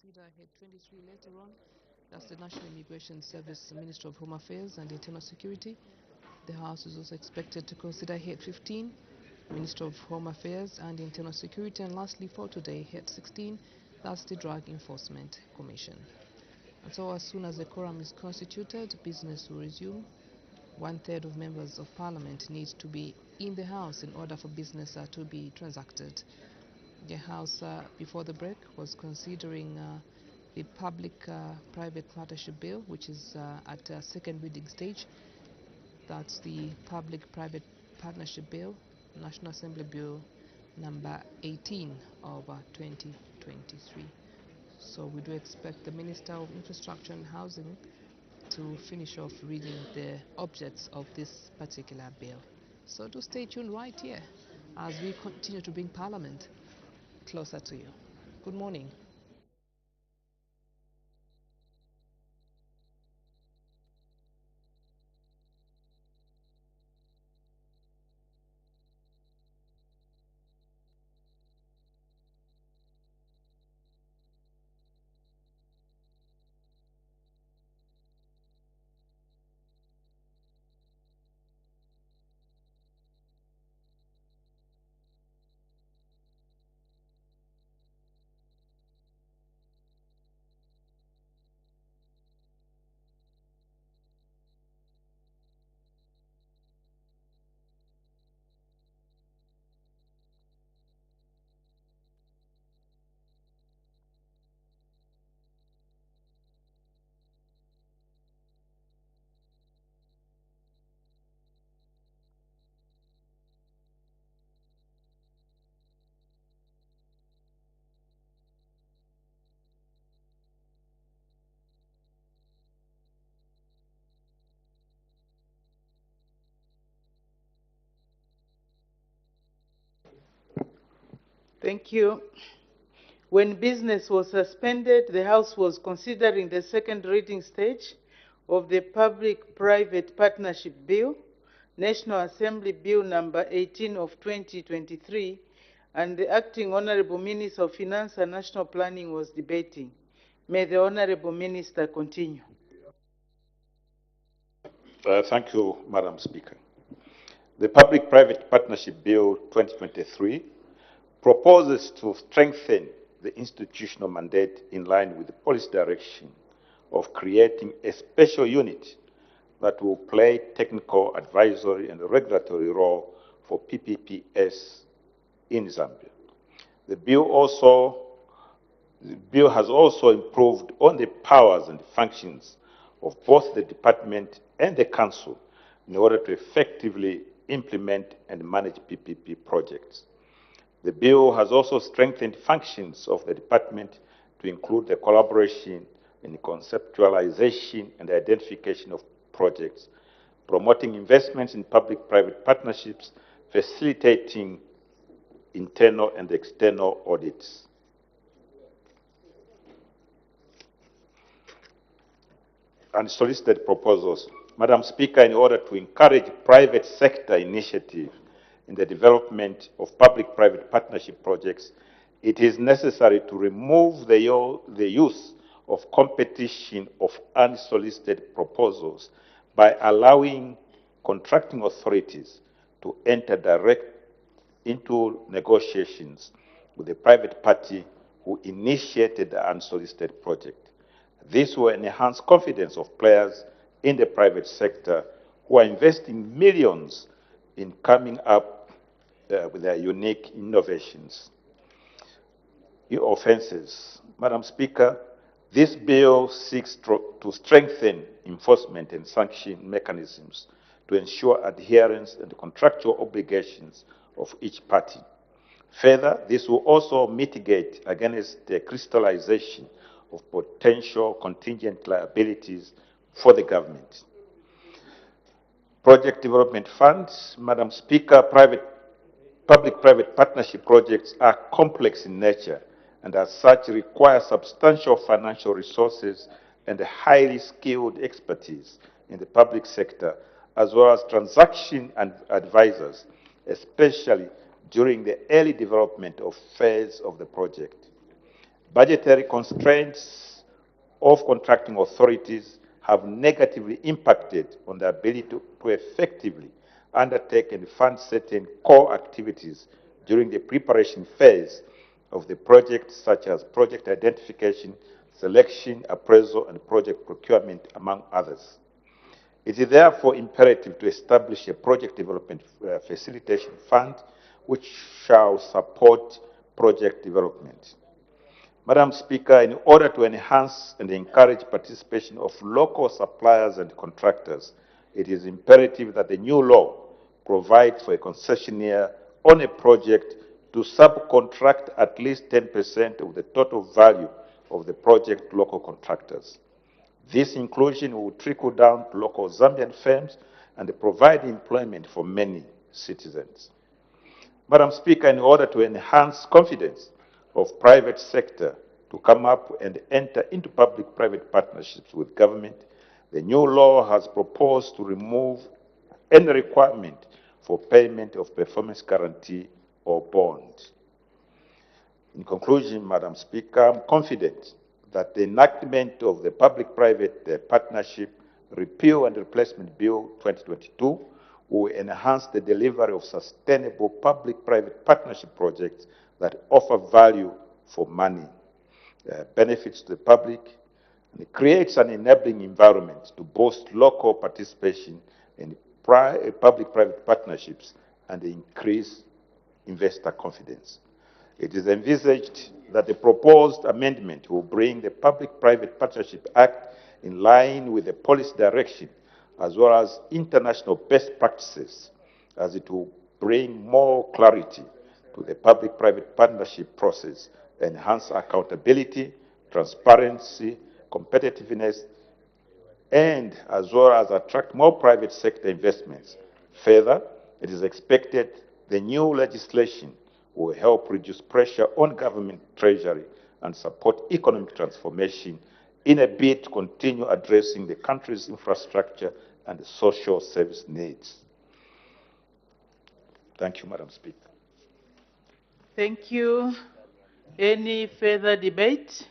consider Head 23 later on. That's the National Immigration Service, Minister of Home Affairs and Internal Security. The House is also expected to consider Head 15, Minister of Home Affairs and Internal Security. And lastly, for today, Head 16, that's the Drug Enforcement Commission. And so as soon as the quorum is constituted, business will resume. 1/3 of members of Parliament need to be in the House in order for business to be transacted. The House, before the break, was considering the Public-Private Partnership Bill, which is at a second reading stage. That's the Public-Private Partnership Bill, National Assembly Bill number 18 of 2023. So we do expect the Minister of Infrastructure and Housing to finish off reading the objects of this particular bill. So do stay tuned right here as we continue to bring Parliament closer to you. Good morning. Thank you. When business was suspended, the House was considering the second reading stage of the Public-Private Partnership Bill, National Assembly Bill number 18 of 2023, and the Acting Honorable Minister of Finance and National Planning was debating. May the Honorable Minister continue. Thank you, Madam Speaker. The Public-Private Partnership Bill 2023 proposes to strengthen the institutional mandate in line with the policy direction of creating a special unit that will play technical, advisory, and regulatory role for PPPs in Zambia. The bill has also improved on the powers and functions of both the department and the council in order to effectively implement and manage PPP projects. The bill has also strengthened functions of the department to include the collaboration in conceptualization and identification of projects, promoting investments in public-private partnerships, facilitating internal and external audits. Unsolicited proposals. Madam Speaker, in order to encourage private sector initiative in the development of public-private partnership projects, it is necessary to remove the use of competition of unsolicited proposals by allowing contracting authorities to enter direct into negotiations with the private party who initiated the unsolicited project. This will enhance confidence of players in the private sector who are investing millions in coming up with their unique innovations. Offenses. Madam Speaker, this bill seeks to strengthen enforcement and sanction mechanisms to ensure adherence and the contractual obligations of each party. Further, this will also mitigate against the crystallization of potential contingent liabilities for the government. Project development funds. Madam Speaker, public-private partnership projects are complex in nature and as such require substantial financial resources and highly skilled expertise in the public sector, as well as transaction and advisors, especially during the early development phase of the project. Budgetary constraints of contracting authorities have negatively impacted on the ability to effectively undertake and fund certain core activities during the preparation phase of the project, such as project identification, selection, appraisal, and project procurement, among others. It is therefore imperative to establish a project development facilitation fund which shall support project development. Madam Speaker, in order to enhance and encourage participation of local suppliers and contractors, it is imperative that the new law provides for a concessionaire on a project to subcontract at least 10% of the total value of the project to local contractors. This inclusion will trickle down to local Zambian firms and provide employment for many citizens. Madam Speaker, in order to enhance confidence of private sector to come up and enter into public-private partnerships with government, the new law has proposed to remove any requirement for payment of performance guarantee or bond. In conclusion, Madam Speaker, I'm confident that the enactment of the Public-Private Partnership Repeal and Replacement Bill 2022 will enhance the delivery of sustainable public-private partnership projects that offer value for money, benefits to the public, and it creates an enabling environment to boost local participation in public-private partnerships and increase investor confidence. It is envisaged that the proposed amendment will bring the Public-Private Partnership Act in line with the policy direction as well as international best practices, as it will bring more clarity to the public-private partnership process, enhance accountability, transparency, competitiveness, and as well as attract more private sector investments. Further, it is expected the new legislation will help reduce pressure on government treasury and support economic transformation in a bid to continue addressing the country's infrastructure and social service needs. Thank you, Madam Speaker. Thank you. Any further debate?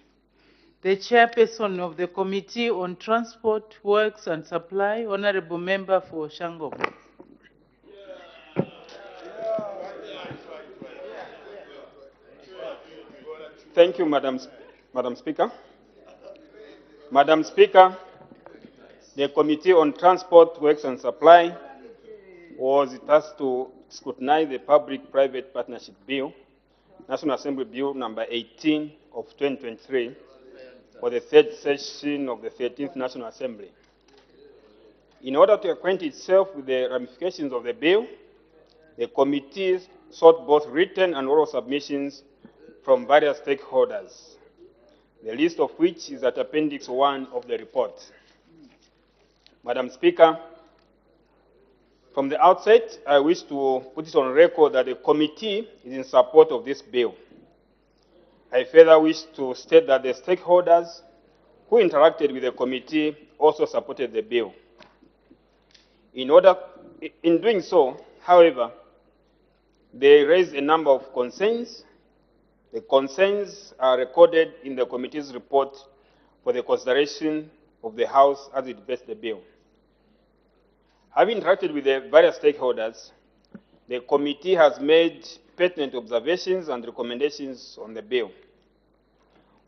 The chairperson of the Committee on Transport, Works and Supply, Honorable Member for Shango. Thank you, Madam Speaker. Madam Speaker, the Committee on Transport, Works and Supply was tasked to scrutinize the Public-Private Partnership Bill, National Assembly Bill number 18 of 2023, for the third session of the 13th National Assembly. In order to acquaint itself with the ramifications of the bill, the committee sought both written and oral submissions from various stakeholders, the list of which is at Appendix 1 of the report. Madam Speaker, from the outset, I wish to put it on record that the committee is in support of this bill. I further wish to state that the stakeholders who interacted with the committee also supported the bill. In doing so, however, they raised a number of concerns. The concerns are recorded in the committee's report for the consideration of the House as it debates the bill. Having interacted with the various stakeholders, the committee has made pertinent observations and recommendations on the bill,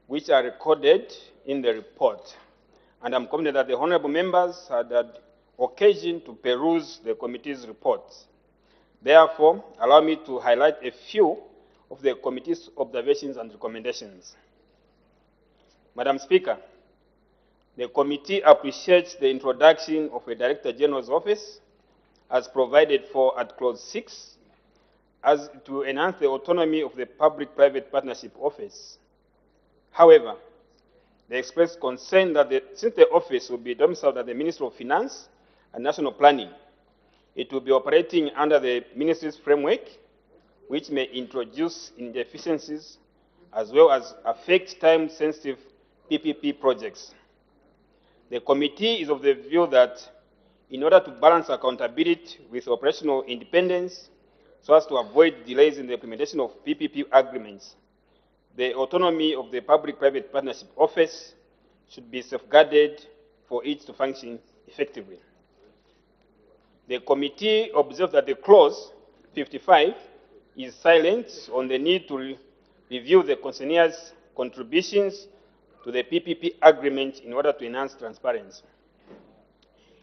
which are recorded in the report. And I'm confident that the honorable members had occasion to peruse the committee's report. Therefore, allow me to highlight a few of the committee's observations and recommendations. Madam Speaker, the committee appreciates the introduction of a Director General's office as provided for at Clause 6, as to enhance the autonomy of the Public-Private Partnership Office. However, they expressed concern that since the office will be domiciled at the Ministry of Finance and National Planning, it will be operating under the ministry's framework, which may introduce inefficiencies as well as affect time-sensitive PPP projects. The committee is of the view that in order to balance accountability with operational independence so as to avoid delays in the implementation of PPP agreements, the autonomy of the Public-Private Partnership Office should be safeguarded for it to function effectively. The committee observed that the clause 55 is silent on the need to review the concessionaire's contributions to the PPP agreement in order to enhance transparency.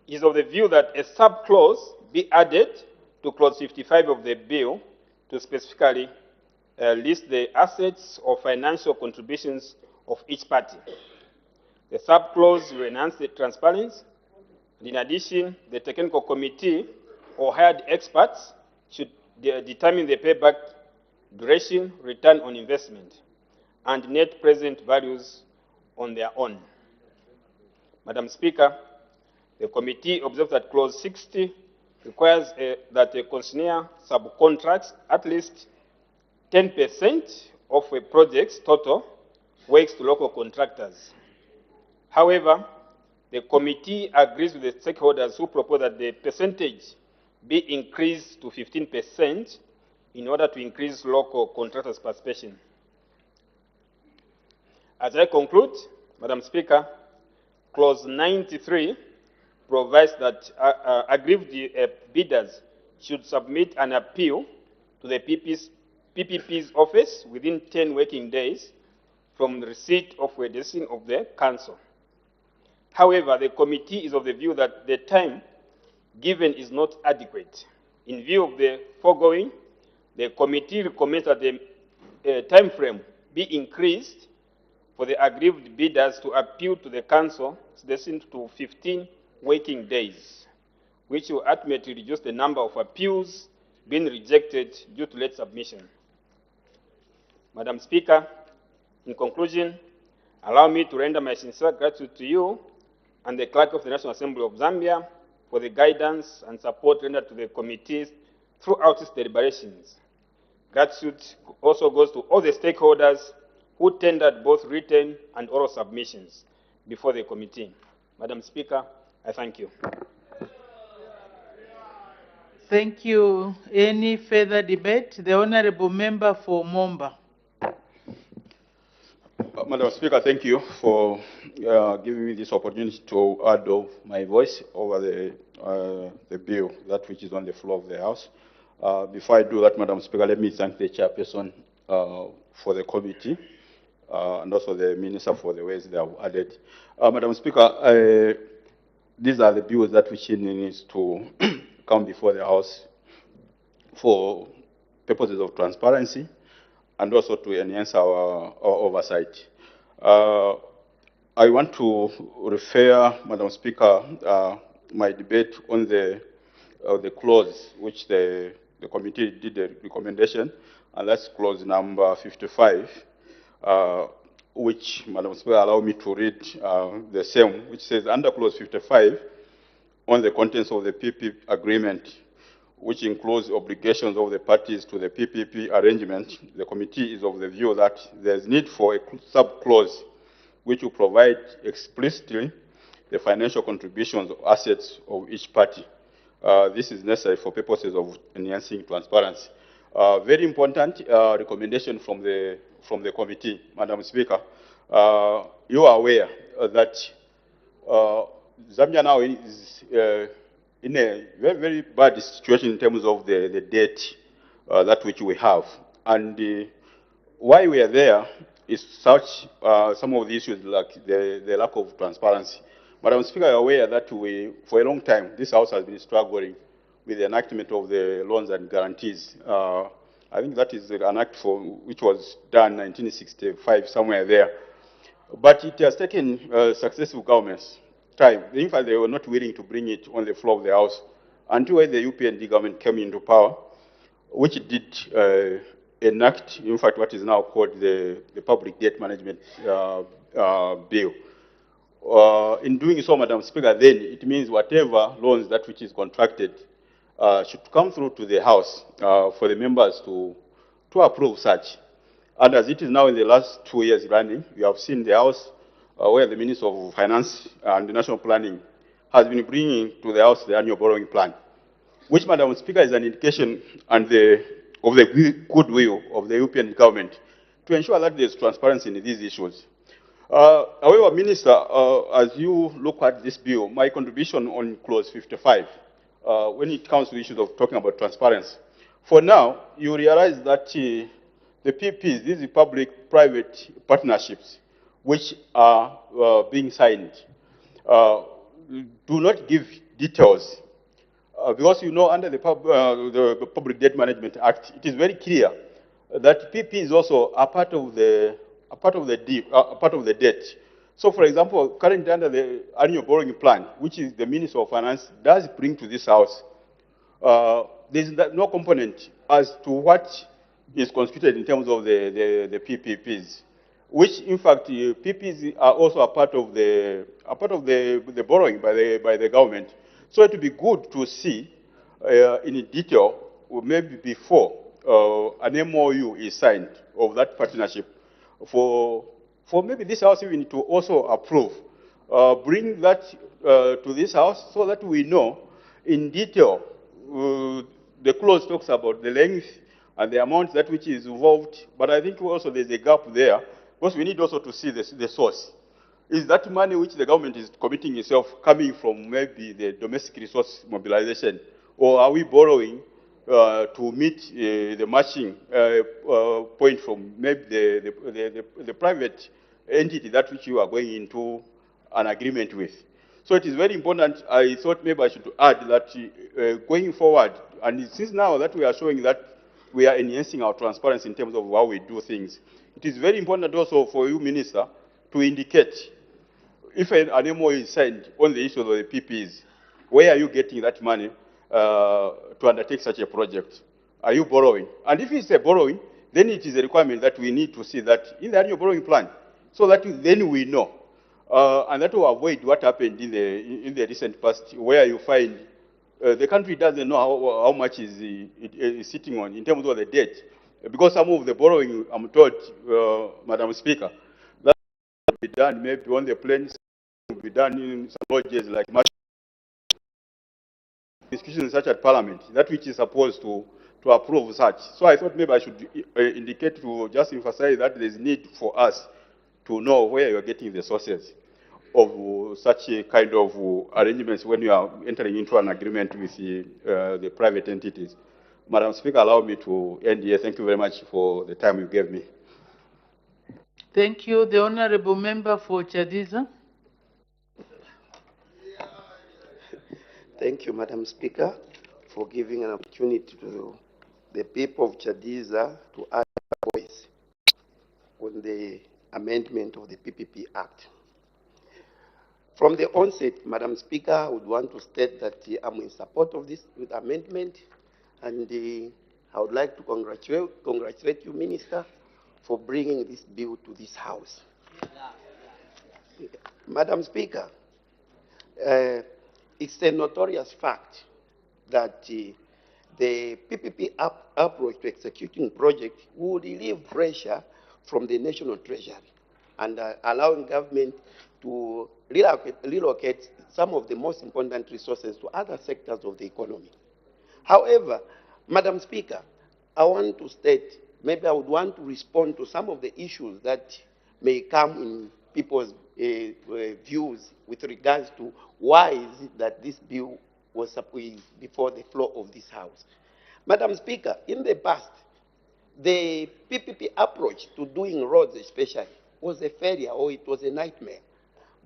It is of the view that a sub-clause be added to clause 55 of the bill to specifically list the assets or financial contributions of each party. The sub-clause will enhance the transparency. And in addition, the technical committee or hired experts should determine the payback duration, return on investment, and net present values on their own. Madam Speaker, the committee observes that clause 60 requires that a concessionaire subcontracts at least 10% of a project's total works to local contractors. However, the committee agrees with the stakeholders who propose that the percentage be increased to 15% in order to increase local contractors' participation. As I conclude, Madam Speaker, clause 93 provides that aggrieved bidders should submit an appeal to the PPP's office within 10 working days from the receipt of a decision of the Council. However, the committee is of the view that the time given is not adequate. In view of the foregoing, the committee recommends that the time frame be increased for the aggrieved bidders to appeal to the Council's decision to 15 working days, which will ultimately reduce the number of appeals being rejected due to late submission. Madam Speaker, in conclusion, allow me to render my sincere gratitude to you and the Clerk of the National Assembly of Zambia for the guidance and support rendered to the committees throughout its deliberations. Gratitude also goes to all the stakeholders who tendered both written and oral submissions before the committee. Madam Speaker, I thank you. Thank you. Any further debate? The Honorable Member for Momba. Madam Speaker, thank you for giving me this opportunity to add my voice over the bill, that which is on the floor of the House. Before I do that, Madam Speaker, let me thank the chairperson for the committee and also the Minister for the ways they have added. Madam Speaker, these are the bills that which needs to come before the House for purposes of transparency and also to enhance our oversight. I want to refer, Madam Speaker, my debate on the clause which the committee did a recommendation, and that's clause number 55, which, Madam Speaker, allow me to read the same, which says, under clause 55, on the contents of the PPP agreement, which includes obligations of the parties to the PPP arrangement, the committee is of the view that there is need for a sub-clause which will provide explicitly the financial contributions of assets of each party. This is necessary for purposes of enhancing transparency. Very important recommendation from the committee, Madam Speaker. You are aware that Zambia now is in a very, very bad situation in terms of the debt that which we have. And why we are there is such some of the issues like the lack of transparency. Madam Speaker, you are aware that for a long time, this House has been struggling with the enactment of the loans and guarantees. I think that is an act which was done in 1965, somewhere there. But it has taken successive governments time. In fact, they were not willing to bring it on the floor of the House until the UPND government came into power, which did enact, in fact, what is now called the Public Debt Management Bill. In doing so, Madam Speaker, then it means whatever loans that which is contracted should come through to the House for the members to approve such. And as it is now in the last 2 years running, we have seen the House where the Minister of Finance and National Planning has been bringing to the House the annual borrowing plan, which, Madam Speaker, is an indication of the goodwill of the European government to ensure that there's transparency in these issues. However, Minister, as you look at this bill, my contribution on clause 55, when it comes to issues of talking about transparency, for now, you realize that the PPs, these are public-private partnerships, which are being signed, do not give details. Because you know, under the Public Debt Management Act, it is very clear that PP is also a part of the debt. So, for example, currently under the annual borrowing plan, which is the Minister of Finance does bring to this House, there is no component as to what is constituted in terms of the PPPs, which in fact PPs are also a part of the borrowing by the government. So it would be good to see in detail, or maybe before an MOU is signed of that partnership, for maybe this House even to also approve, bring that to this House so that we know in detail. The clause talks about the length and the amount that which is involved, but I think also there's a gap there, because we need also to see the source. Is that money which the government is committing itself coming from maybe the domestic resource mobilization, or are we borrowing to meet the matching point from maybe the private entity that which you are going into an agreement with? So it is very important. I thought maybe I should add that going forward, and since now that we are showing that we are enhancing our transparency in terms of how we do things, it is very important also for you, Minister, to indicate if an MOU is signed on the issue of the PPs, where are you getting that money to undertake such a project? Are you borrowing? And if it's a borrowing, then it is a requirement that we need to see that in the annual borrowing plan, so that then we know. And that will avoid what happened in the recent past, where you find the country doesn't know how much is sitting on in terms of the debt. Because some of the borrowing, I'm told, Madam Speaker, that will be done maybe on the plane, will be done in some lodges like institutions such as Parliament, that which is supposed to approve such. So I thought maybe I should indicate to just emphasize that there is need for us to know where you are getting the sources of such a kind of arrangements when you are entering into an agreement with the private entities. Madam Speaker, allow me to end here. Thank you very much for the time you gave me. Thank you. The Honorable Member for Chadiza. Thank you, Madam Speaker, for giving an opportunity to the people of Chadiza to add a voice on the amendment of the PPP Act. From the onset, Madam Speaker, I would want to state that I'm in support of this amendment, and I would like to congratulate you, Minister, for bringing this bill to this House. Madam Speaker, it's a notorious fact that the PPP approach to executing projects would relieve pressure from the National Treasury and allowing government to relocate some of the most important resources to other sectors of the economy. However, Madam Speaker, I want to state, maybe I would want to respond to some of the issues that may come in people's views with regards to why is it that this bill was before the floor of this House. Madam Speaker, in the past, the PPP approach to doing roads especially was a failure, or it was a nightmare.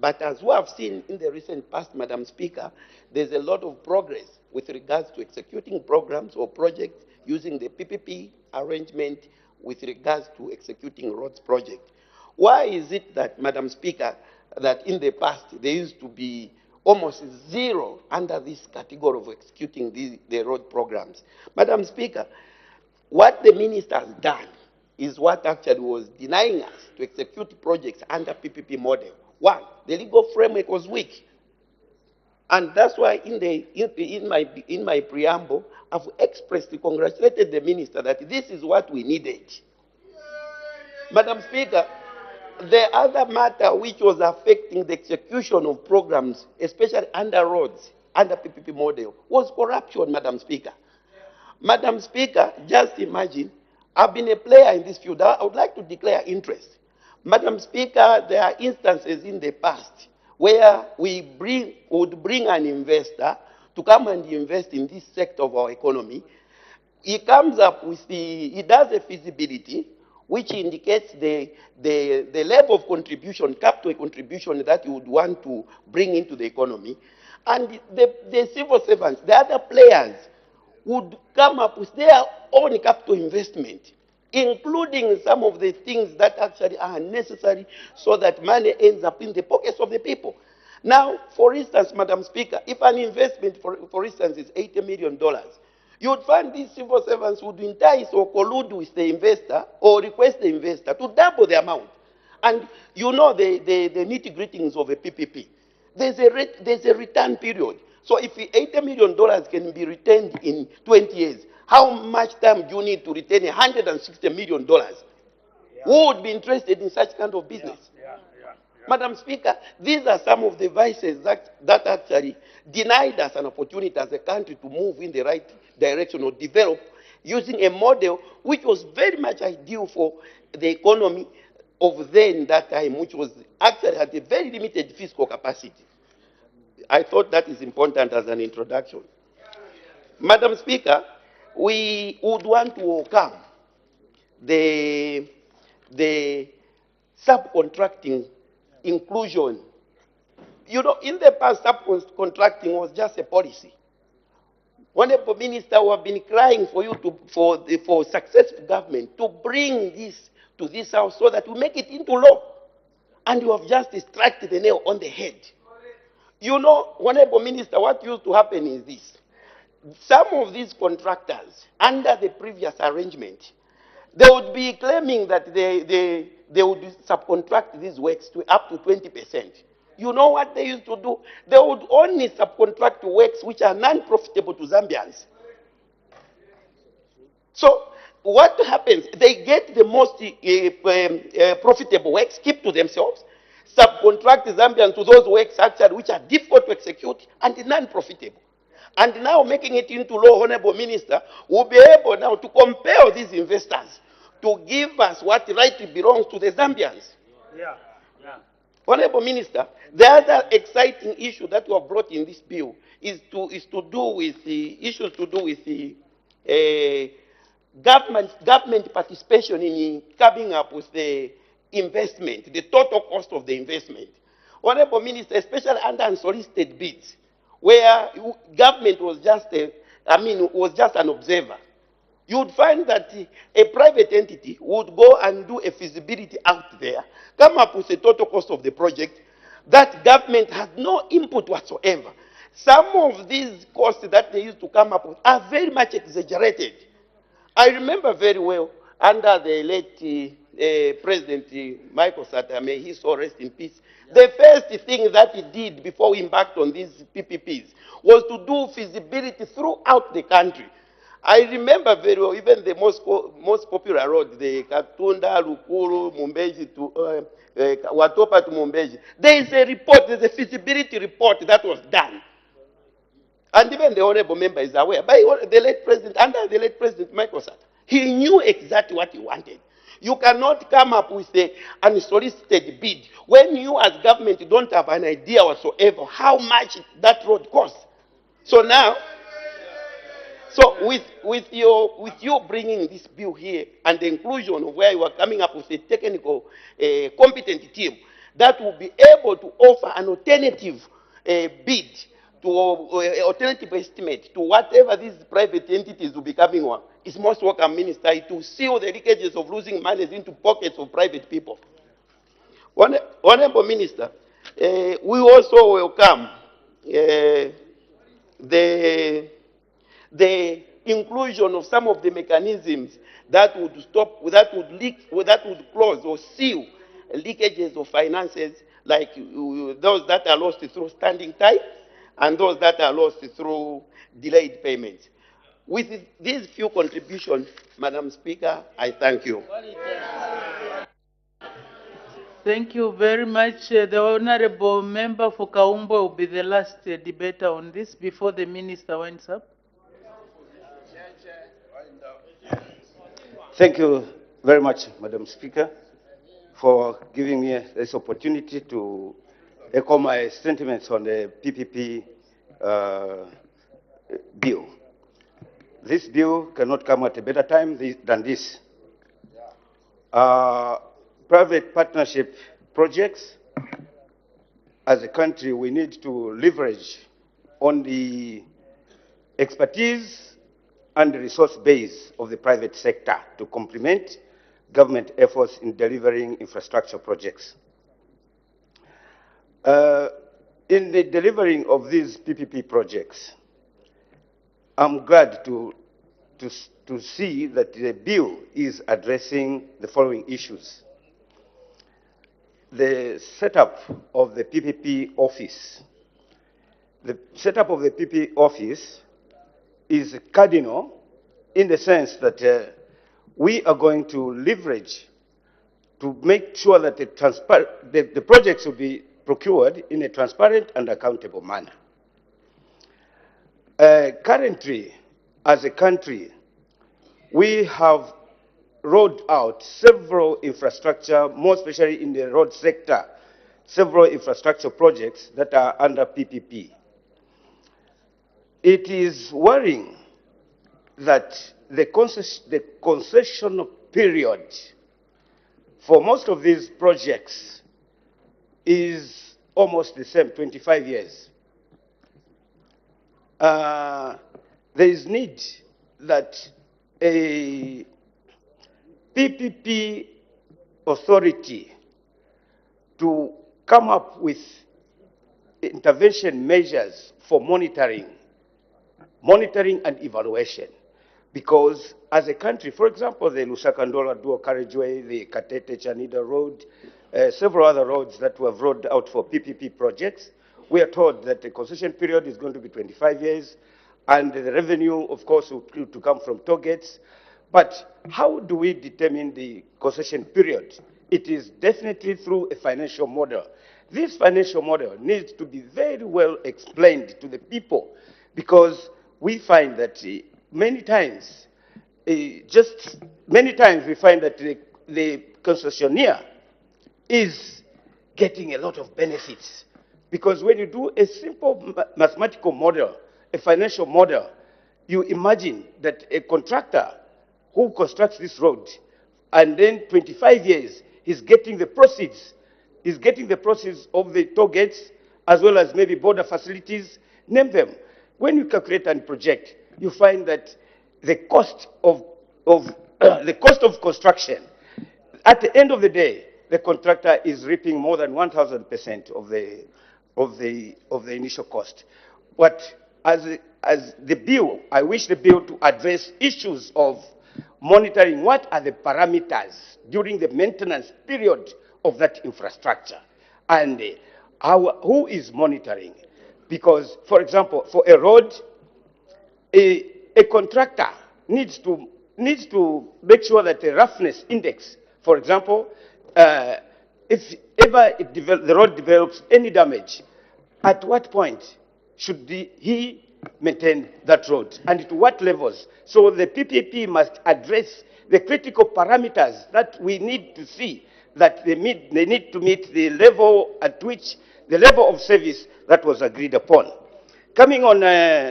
But as we have seen in the recent past, Madam Speaker, there's a lot of progress with regards to executing programs or projects using the PPP arrangement with regards to executing roads projects. Why is it that, Madam Speaker, that in the past there used to be almost zero under this category of executing the road programs? Madam Speaker, what the minister has done is what actually was denying us to execute projects under PPP model. One, the legal framework was weak. And that's why in my preamble, I've expressly congratulated the minister that this is what we needed. Madam Speaker, the other matter which was affecting the execution of programs, especially under roads, under PPP model, was corruption, Madam Speaker. Madam Speaker, just imagine I've been a player in this field. I would like to declare interest. Madam Speaker, there are instances in the past where we would bring an investor to come and invest in this sector of our economy. He comes up with he does a feasibility, which indicates the level of contribution, capital contribution that you would want to bring into the economy. And the civil servants, the other players, would come up with their own capital investment, including some of the things that actually are necessary so that money ends up in the pockets of the people. Now, for instance, Madam Speaker, if an investment, for instance, is $80 million, you would find these civil servants would entice or collude with the investor or request the investor to double the amount. And you know the nitty-gritties of a PPP. There's a return period. So if $80 million can be returned in 20 years, how much time do you need to retain $160 million? Who would be interested in such kind of business? Madam Speaker, these are some of the vices that actually denied us an opportunity as a country to move in the right direction or develop using a model which was very much ideal for the economy of then that time, which was actually had a very limited fiscal capacity. I thought that is important as an introduction. Madam Speaker, we would want to welcome the subcontracting inclusion. You know, in the past, subcontracting was just a policy. Honorable Minister, we have been crying for you for successful government to bring this to this House so that we make it into law. And you have just struck the nail on the head. You know, Honorable Minister, what used to happen is this. Some of these contractors, under the previous arrangement, they would be claiming that they would subcontract these works to up to 20%. You know what they used to do? They would only subcontract works which are non-profitable to Zambians. So what happens? They get the most profitable works, keep to themselves, subcontract Zambians to those works actually which are difficult to execute and non-profitable. And now making it into law, Honorable Minister, will be able now to compel these investors to give us what rightly belongs to the Zambians. Honorable Minister, the other exciting issue that we have brought in this bill is to do with the issues to do with the government participation in coming up with the investment, the total cost of the investment. Honorable Minister, especially under unsolicited bids, where government was just was just an observer. You would find that a private entity would go and do a feasibility out there, come up with a total cost of the project that government had no input whatsoever. Some of these costs that they used to come up with are very much exaggerated. I remember very well under the late President Michael Sata, may he so rest in peace, the first thing that he did before we embarked on these PPPs was to do feasibility throughout the country. I remember very well, even the most popular road, the Katunda, Lukuru, Mumbeji to Watopa to Mumbeji. There is a report, there's a feasibility report that was done. And even the honorable member is aware. By the late president, under the late President Michael Sata, he knew exactly what he wanted. You cannot come up with an unsolicited bid when you as government don't have an idea whatsoever how much that road costs. So now, with you bringing this bill here and the inclusion of where you are coming up with a technical competent team that will be able to offer an alternative bid to alternative estimate to whatever these private entities will be coming on, it's most welcome, Minister. It will seal the leakages of losing money into pockets of private people. Honorable Minister, we also welcome the inclusion of some of the mechanisms that would stop, that would close or seal leakages of finances, like those that are lost through standing time and those that are lost through delayed payments. With these few contributions, Madam Speaker, I thank you. Thank you very much. The Honorable Member for Kaumbo will be the last debater on this before the Minister winds up. Thank you very much, Madam Speaker, for giving me this opportunity to echo my sentiments on the PPP bill. This bill cannot come at a better time than this. Private partnership projects, as a country, we need to leverage on the expertise and the resource base of the private sector to complement government efforts in delivering infrastructure projects. In the delivering of these PPP projects, I'm glad to see that the bill is addressing the following issues. The setup of the PPP office. The setup of the PPP office is cardinal in the sense that we are going to leverage to make sure that the projects will be procured in a transparent and accountable manner. Currently, as a country, we have rolled out several infrastructure, more especially in the road sector, several infrastructure projects that are under PPP. It is worrying that the concession period for most of these projects is almost the same, 25 years. There is need that a PPP authority to come up with intervention measures for monitoring and evaluation. Because as a country, for example, the Lusaka-Ndola dual carriageway, the Katete-Chanida road, several other roads that were rolled out for PPP projects, we are told that the concession period is going to be 25 years, and the revenue, of course, will to come from toll gates. But how do we determine the concession period? It is definitely through a financial model. This financial model needs to be very well explained to the people, because we find that many times we find that the concessionaire is getting a lot of benefits. Because when you do a simple mathematical model, a financial model, you imagine that a contractor who constructs this road, and then 25 years, he's getting the proceeds. He's getting the proceeds of the toll gates, as well as maybe border facilities, name them. When you calculate and project, you find that the cost of the cost of construction, at the end of the day, the contractor is reaping more than 1,000% of the initial cost. But as the bill, I wish the bill to address issues of monitoring what are the parameters during the maintenance period of that infrastructure, and who is monitoring. Because, for example, for a road, a contractor needs to make sure that the roughness index, for example, if ever the road develops any damage, at what point should he maintain that road, and to what levels? So the PPP must address the critical parameters that we need to see that they need to meet the level at which the level of service that was agreed upon. Coming on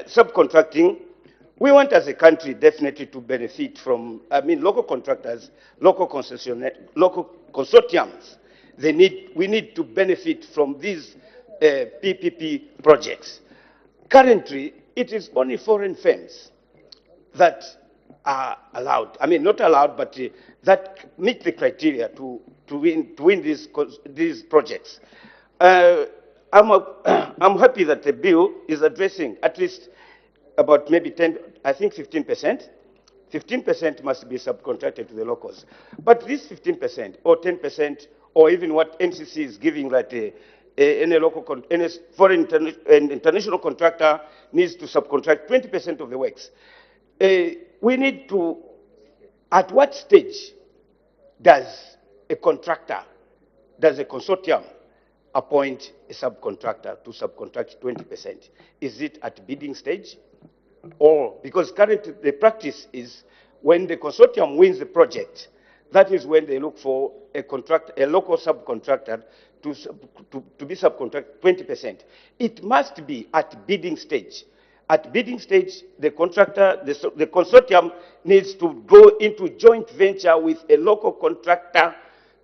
subcontracting, we want as a country definitely to benefit from, local contractors, local concessionaires, local consortiums. We need to benefit from these PPP projects. Currently, it is only foreign firms that are allowed. Not allowed, but that meet the criteria to win these projects. I'm happy that the bill is addressing at least about maybe 10, I think 15%. 15% must be subcontracted to the locals. But this 15% or 10%, or even what NCC is giving, that any foreign and international contractor needs to subcontract 20% of the works. We need to, at what stage does a contractor, does a consortium appoint a subcontractor to subcontract 20%? Is it at bidding stage? Or, because currently the practice is when the consortium wins the project, that is when they look for a local subcontractor to be subcontracted 20%. It must be at bidding stage. At bidding stage, the contractor, the consortium needs to go into joint venture with a local contractor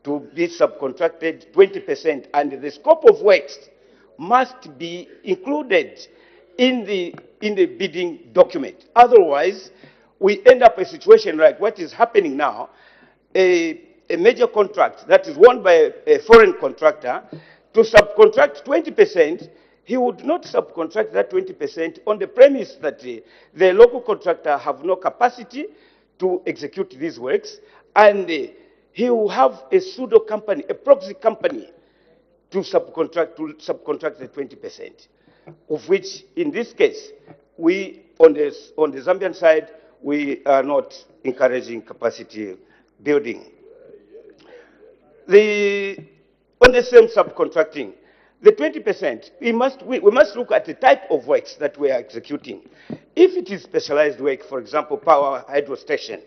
to be subcontracted 20%, and the scope of works must be included in the bidding document. Otherwise, we end up a situation like what is happening now, a major contract that is won by a foreign contractor to subcontract 20%. He would not subcontract that 20% on the premise that the local contractor have no capacity to execute these works, and he will have a pseudo company, a proxy company, to subcontract the 20%, of which, in this case, we on the Zambian side, we are not encouraging capacity building. On the same subcontracting, the 20%, we must look at the type of works that we are executing. If it is specialized work, for example, power hydro station,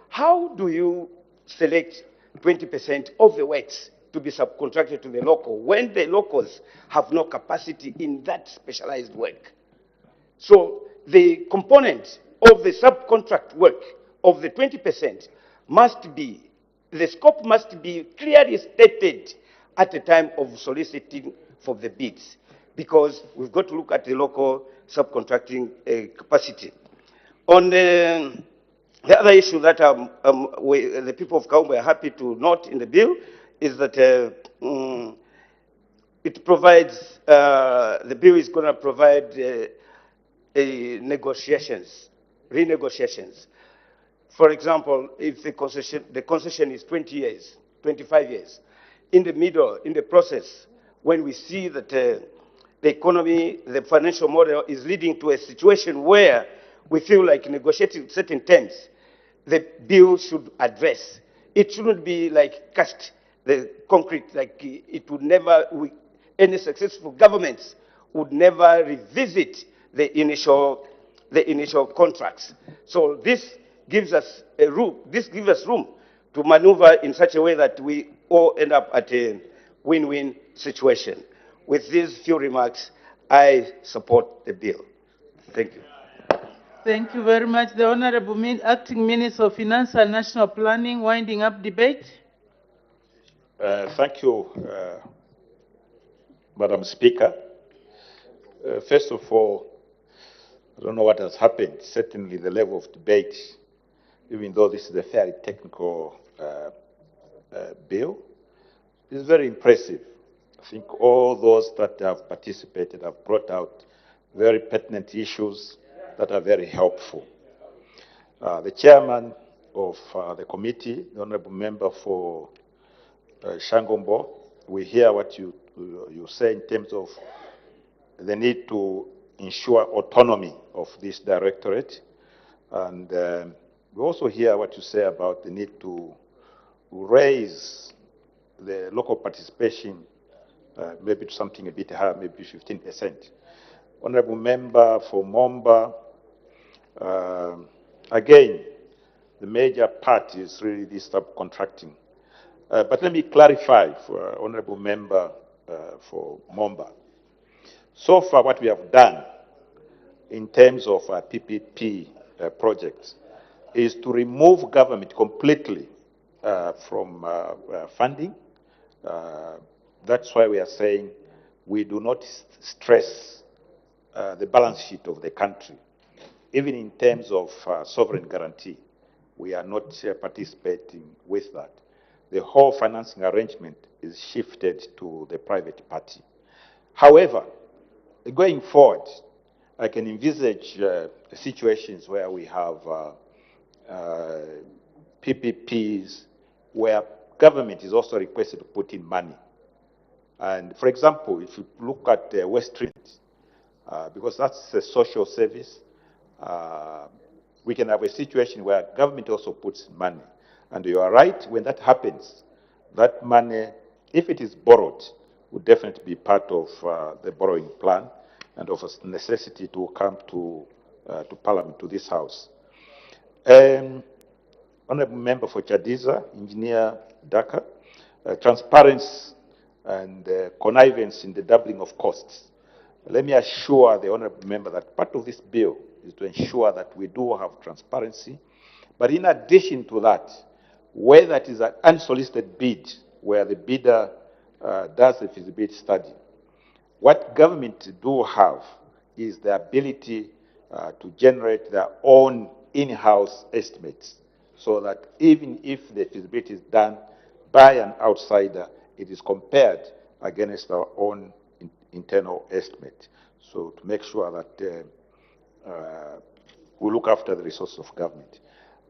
how do you select 20% of the works to be subcontracted to the local when the locals have no capacity in that specialized work? So the component of the subcontract work of the 20% must be, the scope must be clearly stated at the time of soliciting for the bids, because we've got to look at the local subcontracting capacity. On the other issue that the people of Kaumba are happy to note in the bill is that it provides, the bill is going to provide renegotiations. For example, if the concession is 20 years, 25 years, in the middle, in the process, when we see that the economy, the financial model is leading to a situation where we feel like negotiating certain terms, the bill should address. It shouldn't be like cast the concrete, like it would never, any successful governments would never revisit the initial contracts. So this gives us room to maneuver in such a way that we all end up at a win-win situation. With these few remarks, I support the bill. Thank you. Thank you very much. The Honorable Acting Minister of Finance and National Planning, winding up debate. Thank you, Madam Speaker. First of all, I don't know what has happened. Certainly the level of debate, even though this is a fairly technical bill, is very impressive. I think all those that have participated have brought out very pertinent issues that are very helpful. The chairman of the committee, the honorable member for Shangombo, we hear what you say in terms of the need to ensure autonomy of this directorate. And we also hear what you say about the need to raise the local participation maybe to something a bit higher, maybe 15%. Honorable member for Momba, again, the major part is really this subcontracting. But let me clarify for honorable member for Momba. So far, what we have done in terms of PPP projects is to remove government completely from funding. That's why we are saying we do not stress the balance sheet of the country. Even in terms of sovereign guarantee, we are not participating with that. The whole financing arrangement is shifted to the private party. However, going forward, I can envisage situations where we have PPPs where government is also requested to put in money. And for example, if you look at West Street, because that's a social service, we can have a situation where government also puts money. And you are right, when that happens, that money, if it is borrowed, would definitely be part of the borrowing plan and of a necessity to come to Parliament, to this House. Honorable Member for Chadiza, Engineer Daka, transparency and connivance in the doubling of costs. Let me assure the Honorable Member that part of this bill is to ensure that we do have transparency. But in addition to that, whether it is an unsolicited bid, where the bidder does a feasibility study, what government do have is the ability to generate their own in-house estimates, so that even if the feasibility is done by an outsider, it is compared against our own internal estimate. So to make sure that we look after the resources of government.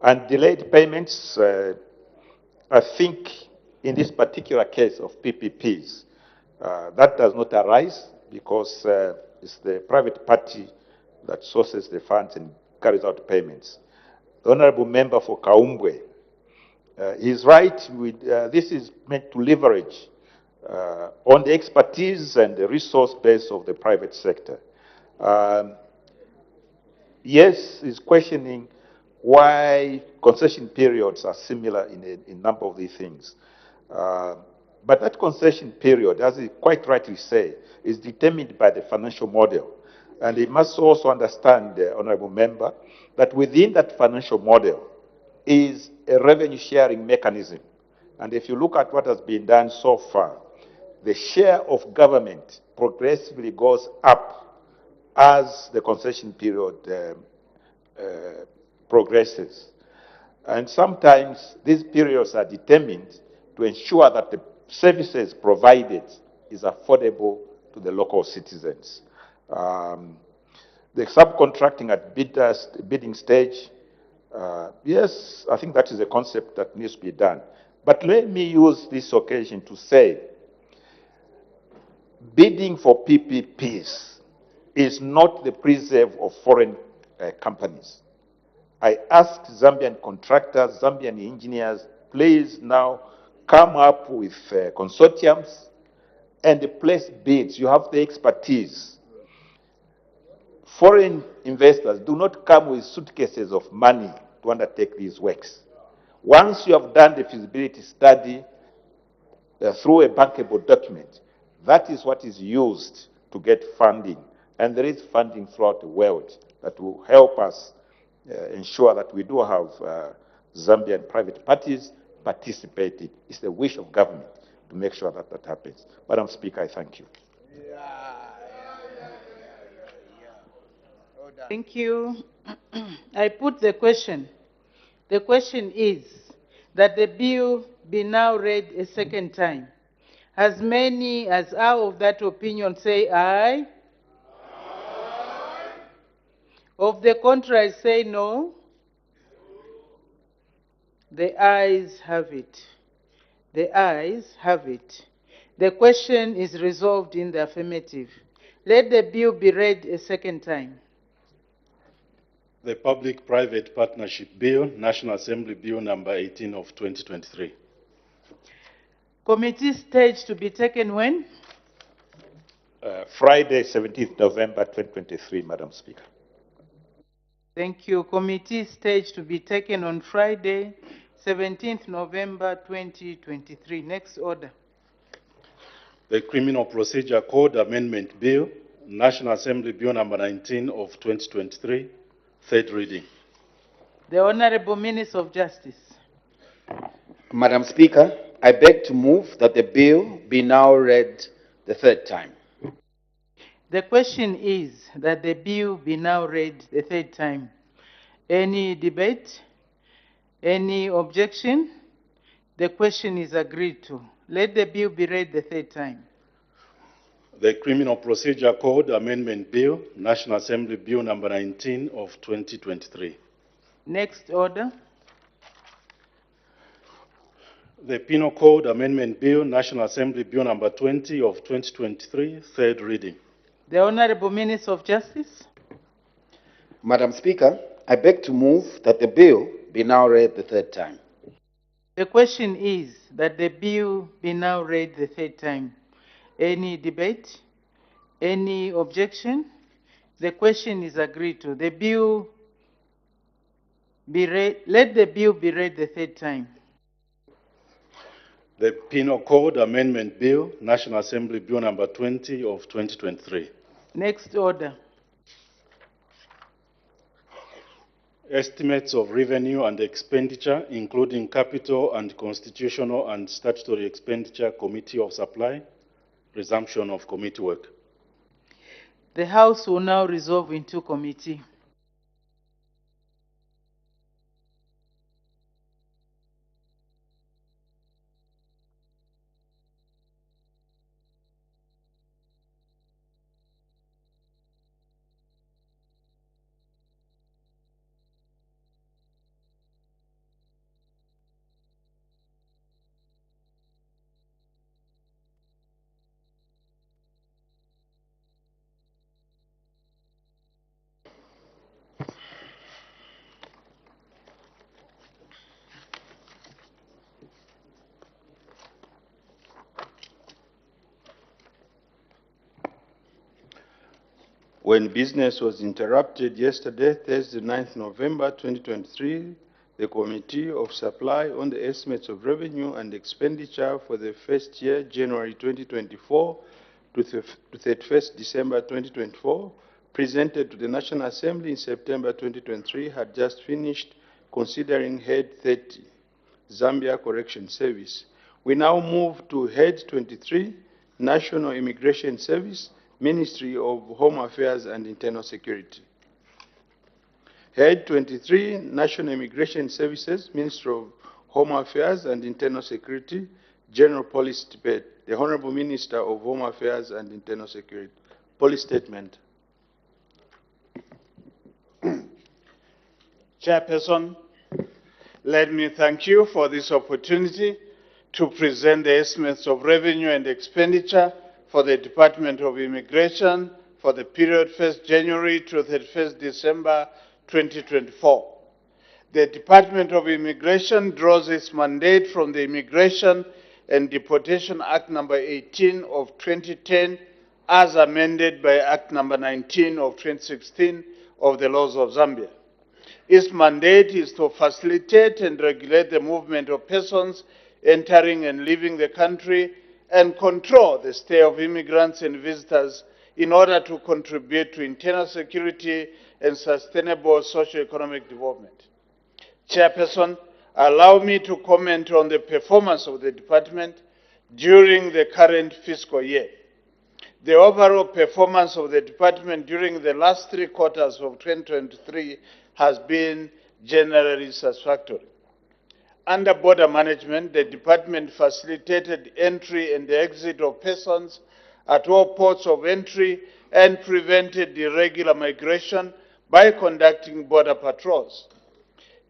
And delayed payments, I think in this particular case of PPPs, that does not arise because it's the private party that sources the funds and carries out payments. The Honorable Member for Kaumbwe is right. This is meant to leverage on the expertise and the resource base of the private sector. Yes, he's questioning why concession periods are similar in a number of these things. But that concession period, as he quite rightly say, is determined by the financial model. And he must also understand, the Honorable Member, that within that financial model is a revenue sharing mechanism. And if you look at what has been done so far, the share of government progressively goes up as the concession period progresses. And sometimes these periods are determined to ensure that the services provided is affordable to the local citizens. The subcontracting at bidding stage, yes, I think that is a concept that needs to be done. But let me use this occasion to say, bidding for PPPs is not the preserve of foreign companies. I ask Zambian contractors, Zambian engineers, please now come up with consortiums and place bids. You have the expertise. Foreign investors do not come with suitcases of money to undertake these works. Once you have done the feasibility study through a bankable document, that is what is used to get funding. And there is funding throughout the world that will help us ensure that we do have Zambian private parties participating. It's the wish of government to make sure that that happens. Madam Speaker, I thank you. Thank you. I put the question. The question is that the bill be now read a second time. As many as are of that opinion say aye. Aye. Of the contrary say no. The ayes have it. The ayes have it. The question is resolved in the affirmative. Let the bill be read a second time. The Public-Private Partnership Bill, National Assembly Bill number 18 of 2023. Committee stage to be taken when? Friday, 17th November 2023, Madam Speaker. Thank you. Committee stage to be taken on Friday, 17th November 2023. Next order. The Criminal Procedure Code Amendment Bill, National Assembly Bill number 19 of 2023, third reading. The Honorable Minister of Justice. Madam Speaker, I beg to move that the bill be now read the third time. The question is that the bill be now read the third time. Any debate? Any objection? The question is agreed to. Let the bill be read the third time. The Criminal Procedure Code Amendment Bill, National Assembly Bill number 19 of 2023. Next order. The Penal Code Amendment Bill, National Assembly Bill number 20 of 2023, third reading. The Honorable Minister of Justice. Madam Speaker, I beg to move that the bill be now read the third time. The question is that the bill be now read the third time. Any debate? Any objection? The question is agreed to. The bill Let the bill be read the third time. The Penal Code Amendment Bill, National Assembly Bill number 20 of 2023. Next order. Estimates of revenue and expenditure, including capital and constitutional and statutory expenditure, Committee of Supply, resumption of committee work. The House will now resolve into committee. When business was interrupted yesterday, Thursday, 9th November 2023, the Committee of Supply on the Estimates of Revenue and Expenditure for the first year, January 2024 to 31st December 2024, presented to the National Assembly in September 2023, had just finished considering Head 30, Zambia Correction Service. We now move to Head 23, National Immigration Service, Ministry of Home Affairs and Internal Security. Head 23, National Immigration Services, Ministry of Home Affairs and Internal Security, General Police Debate. The Honorable Minister of Home Affairs and Internal Security. Police statement. Chairperson, let me thank you for this opportunity to present the estimates of revenue and expenditure for the Department of Immigration for the period 1st January to 31st December 2024. The Department of Immigration draws its mandate from the Immigration and Deportation Act number 18 of 2010 as amended by Act number 19 of 2016 of the laws of Zambia. Its mandate is to facilitate and regulate the movement of persons entering and leaving the country and control the stay of immigrants and visitors in order to contribute to internal security and sustainable socio-economic development. Chairperson, allow me to comment on the performance of the department during the current fiscal year. The overall performance of the department during the last 3 quarters of 2023 has been generally satisfactory. Under border management, the department facilitated entry and exit of persons at all ports of entry and prevented irregular migration by conducting border patrols.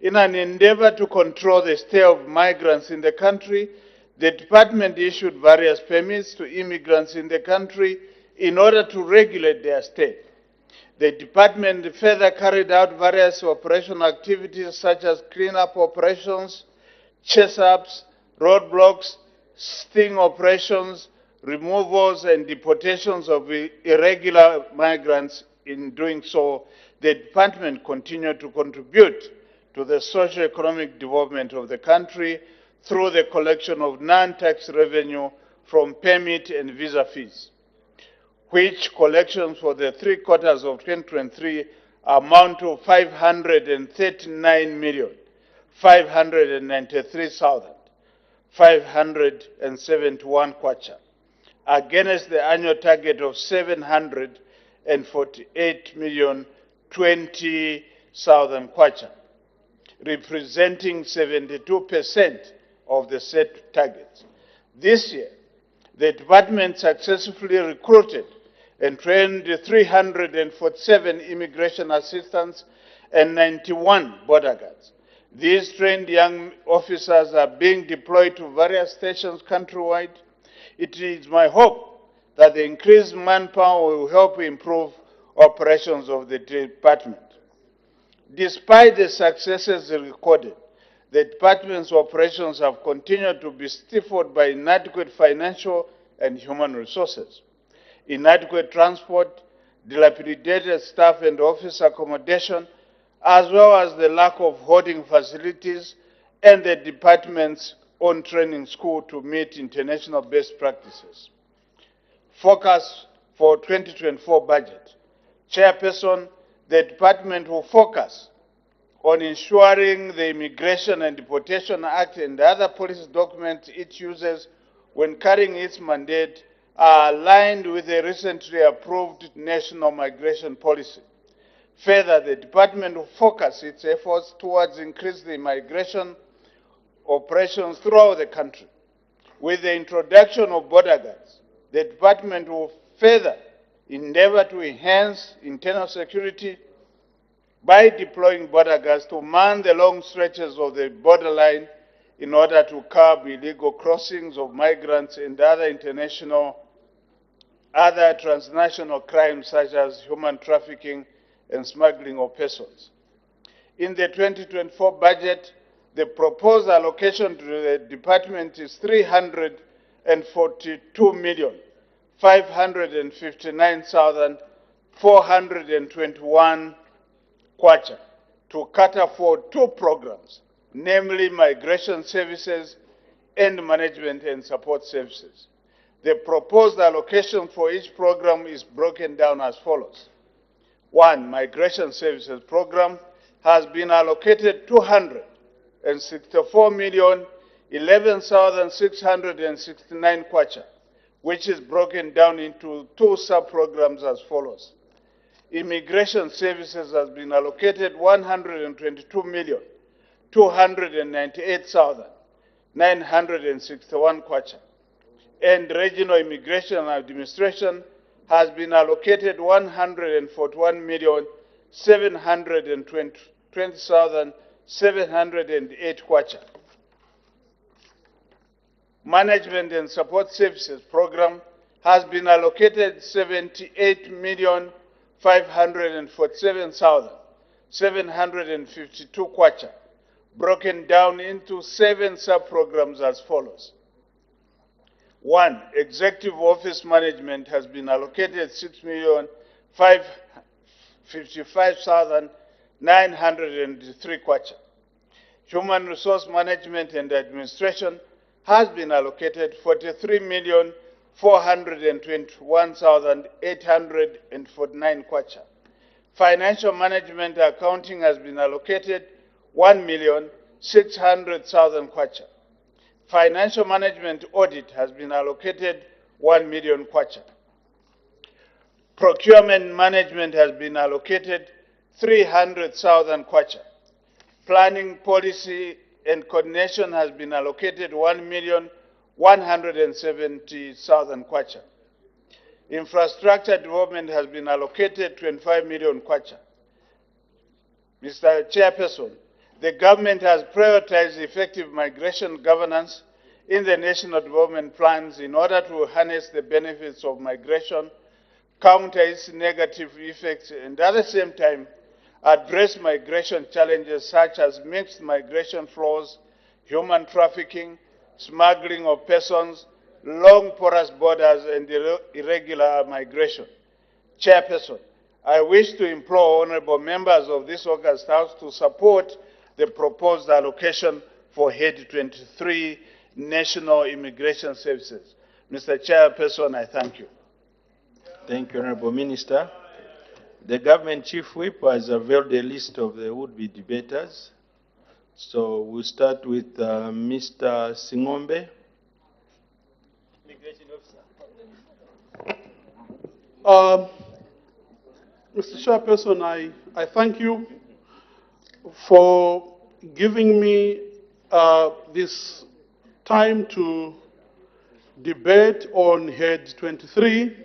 In an endeavor to control the stay of migrants in the country, the department issued various permits to immigrants in the country in order to regulate their stay. The department further carried out various operational activities such as cleanup operations, chase-ups, roadblocks, sting operations, removals and deportations of irregular migrants. In doing so, the department continued to contribute to the socio-economic development of the country through the collection of non-tax revenue from permit and visa fees, which collections for the 3 quarters of 2023 amount to 539,593,571 kwacha, against the annual target of 748,020,000 kwacha, representing 72% of the set targets. This year, the department successfully recruited and trained 347 immigration assistants and 91 border guards. These trained young officers are being deployed to various stations countrywide. It is my hope that the increased manpower will help improve operations of the department. Despite the successes recorded, the department's operations have continued to be stifled by inadequate financial and human resources, inadequate transport, dilapidated staff and office accommodation, as well as the lack of holding facilities and the department's own training school to meet international best practices. Focus for 2024 budget. Chairperson, the department will focus on ensuring the Immigration and Deportation Act and other policy documents it uses when carrying its mandate are aligned with the recently approved national migration policy. Further, the department will focus its efforts towards increasing the migration operations throughout the country. With the introduction of border guards, the department will further endeavor to enhance internal security by deploying border guards to man the long stretches of the borderline in order to curb illegal crossings of migrants and other transnational crimes such as human trafficking and smuggling of persons. In the 2024 budget, the proposed allocation to the department is 342,559,421 kwacha to cater for two programs, namely migration services and management and support services. The proposed allocation for each program is broken down as follows. 1. Migration services program has been allocated 264,011,669 kwacha, which is broken down into two sub-programs as follows. Immigration services has been allocated 122,298,961 kwacha, and regional immigration administration has been allocated 141,720,708 kwacha. Management and support services program has been allocated 78,547,752 kwacha, broken down into 7 sub-programs as follows. 1. Executive Office Management has been allocated 6,555,903 kwacha. Human Resource Management and Administration has been allocated 43,421,849 kwacha. Financial Management Accounting has been allocated 1,600,000 kwacha. Financial Management Audit has been allocated 1 million kwacha. Procurement Management has been allocated 300,000 kwacha. Planning, Policy and Coordination has been allocated 1,170,000 kwacha. Infrastructure Development has been allocated 25 million kwacha. Mr. Chairperson, the government has prioritized effective migration governance in the national development plans in order to harness the benefits of migration, counter its negative effects, and at the same time address migration challenges such as mixed migration flows, human trafficking, smuggling of persons, long porous borders, and irregular migration. Chairperson, I wish to implore honorable members of this August House to support the proposed allocation for Head 23 National Immigration Services. Mr. Chairperson, I thank you. Thank you, Honorable Minister. The Government Chief Whip has unveiled a list of the would-be debaters. So we'll start with Mr. Singombe. Mr. Chairperson, I thank you for giving me this time to debate on Head 23,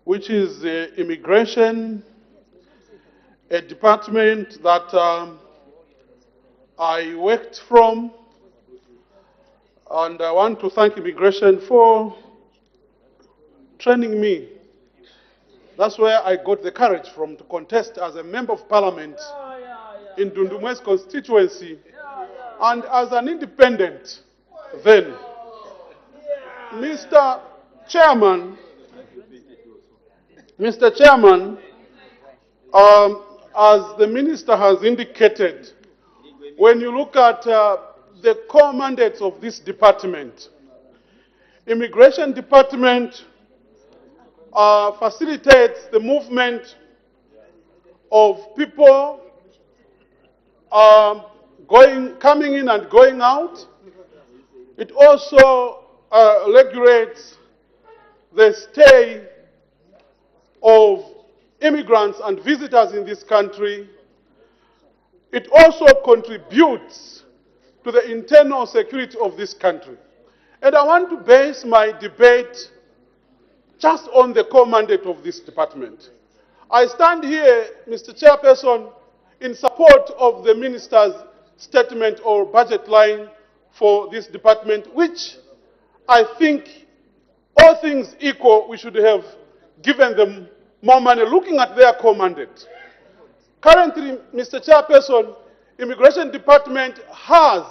which is immigration, a department that I worked from, and I want to thank immigration for training me. That's where I got the courage from to contest as a member of parliament in Dundumwe's constituency and as an independent then. Mr. Chairman, as the minister has indicated, when you look at the core mandates of this department, Immigration Department facilitates the movement of people coming in and going out. It also regulates the stay of immigrants and visitors in this country. It also contributes to the internal security of this country. And I want to base my debate just on the core mandate of this department. I stand here, Mr. Chairperson, in support of the minister's statement or budget line for this department, which I think, all things equal, we should have given them more money looking at their core mandate. Currently, Mr. Chairperson, Immigration Department has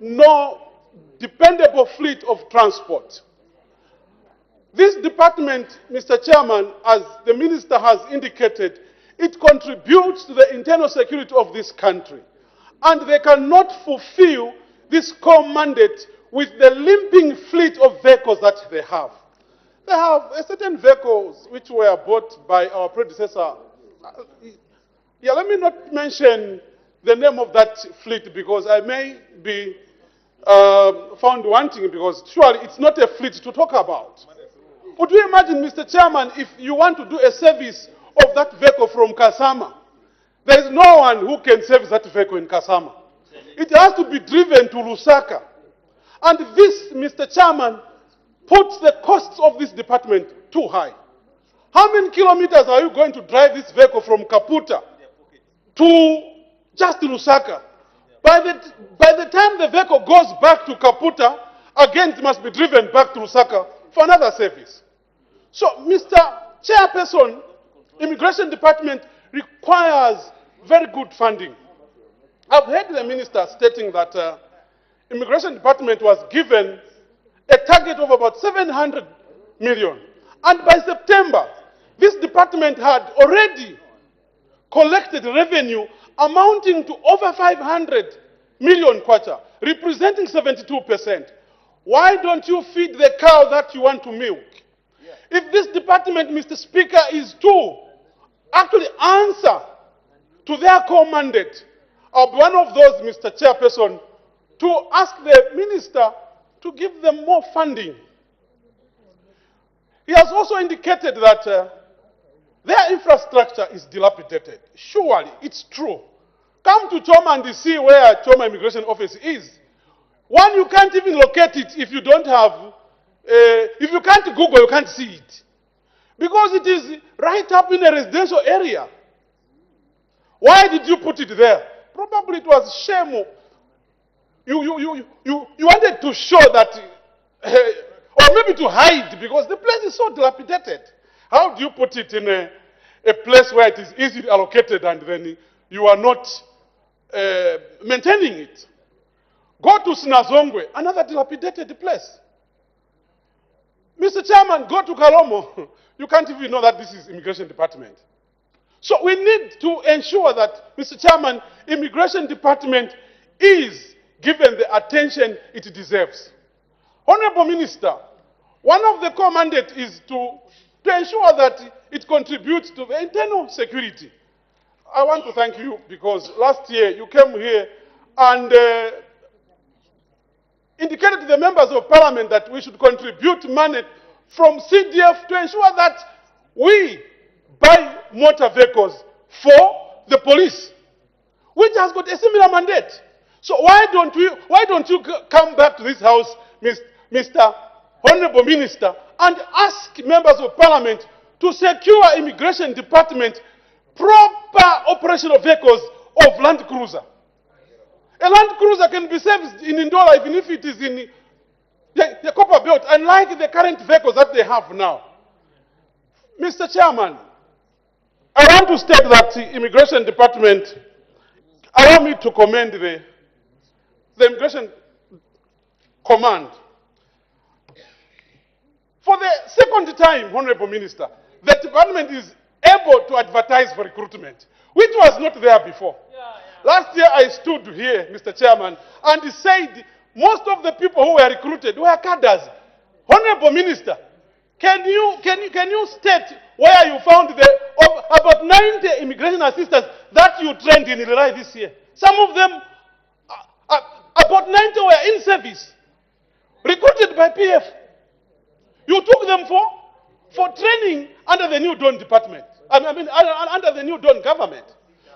no dependable fleet of transport. This department, Mr. Chairman, as the minister has indicated, it contributes to the internal security of this country. And they cannot fulfill this core mandate with the limping fleet of vehicles that they have. They have certain vehicles which were bought by our predecessor. Yeah, let me not mention the name of that fleet because I may be found wanting, because surely it's not a fleet to talk about. Would you imagine, Mr. Chairman, if you want to do a service of that vehicle from Kasama, there is no one who can service that vehicle in Kasama. It has to be driven to Lusaka. And this, Mr. Chairman, puts the costs of this department too high. How many kilometers are you going to drive this vehicle from Kaputa to just Lusaka? By the time the vehicle goes back to Kaputa, again it must be driven back to Lusaka for another service. So, Mr. Chairperson, Immigration Department requires very good funding. I've heard the minister stating that Immigration Department was given a target of about 700 million. And by September, this department had already collected revenue amounting to over 500 million kwacha, representing 72%. Why don't you feed the cow that you want to milk? If this department, Mr. Speaker, is to actually answer to their core mandate, I'll be one of those, Mr. Chairperson, to ask the minister to give them more funding. He has also indicated that their infrastructure is dilapidated. Surely, it's true. Come to Choma and see where Choma Immigration Office is. One, you can't even locate it if you don't have, if you can't Google, you can't see it. Because it is right up in a residential area. Why did you put it there? Probably it was shame. You wanted to show that, or maybe to hide, because the place is so dilapidated. How do you put it in a place where it is easily allocated and then you are not maintaining it? Go to Sinazongwe, another dilapidated place. Mr. Chairman, go to Kalomo. You can't even know that this is Immigration Department. So we need to ensure that, Mr. Chairman, Immigration Department is given the attention it deserves. Honorable Minister, one of the core mandates is to ensure that it contributes to the internal security. I want to thank you because last year you came here and indicated to the members of parliament that we should contribute money from CDF to ensure that we buy motor vehicles for the police, which has got a similar mandate. So why don't you come back to this house, Mr. Honorable Minister, and ask members of parliament to secure Immigration Department proper operational vehicles of Land Cruiser. A Land Cruiser can be serviced in Ndola even if it is in the copper belt, unlike the current vehicles that they have now. Mr. Chairman, I want to state that the Immigration Department, allow me to commend the Immigration Command. For the second time, Honorable Minister, the department is able to advertise for recruitment, which was not there before. Last year I stood here, Mr. Chairman, and said most of the people who were recruited were cadres. Honorable Minister, can you state where you found about 90 immigration assistants that you trained in Ilai this year? Some of them, about 90 were in service, recruited by PF. You took them for training under the new Dawn department. I mean, under the new Dawn government.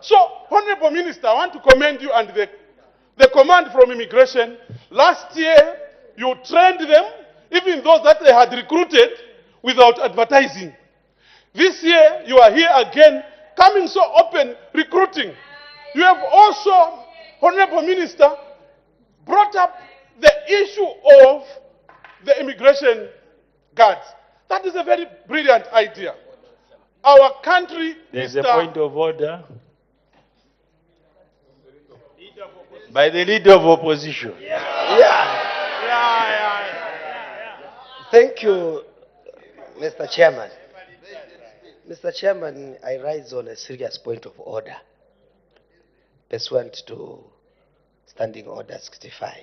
So, Honorable Minister, I want to commend you and the command from immigration. Last year, you trained them, even those that they had recruited, without advertising. This year, you are here again, coming so open, recruiting. You have also, Honorable Minister, brought up the issue of the immigration guards. That is a very brilliant idea. Our country... There's a point of order. By the leader of opposition. Thank you, Mr. Chairman. Mr. Chairman, I rise on a serious point of order, pursuant to Standing Order 65.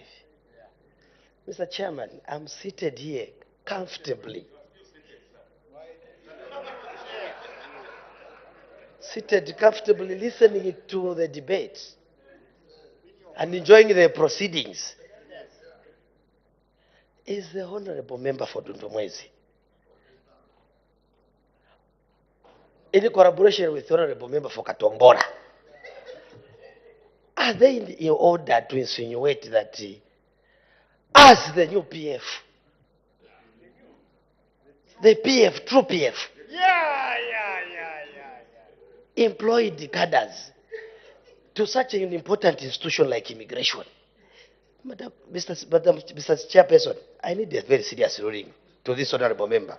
Mr. Chairman, I'm seated here comfortably. Seated comfortably, listening to the debate and enjoying the proceedings. Is the honorable member for Dundumwezi in collaboration with the honorable member for Katombora? Are they in order to insinuate that as the new PF, the PF, true PF, employed cadres to such an important institution like immigration? Mr. Chairperson, I need a very serious ruling to this honorable member.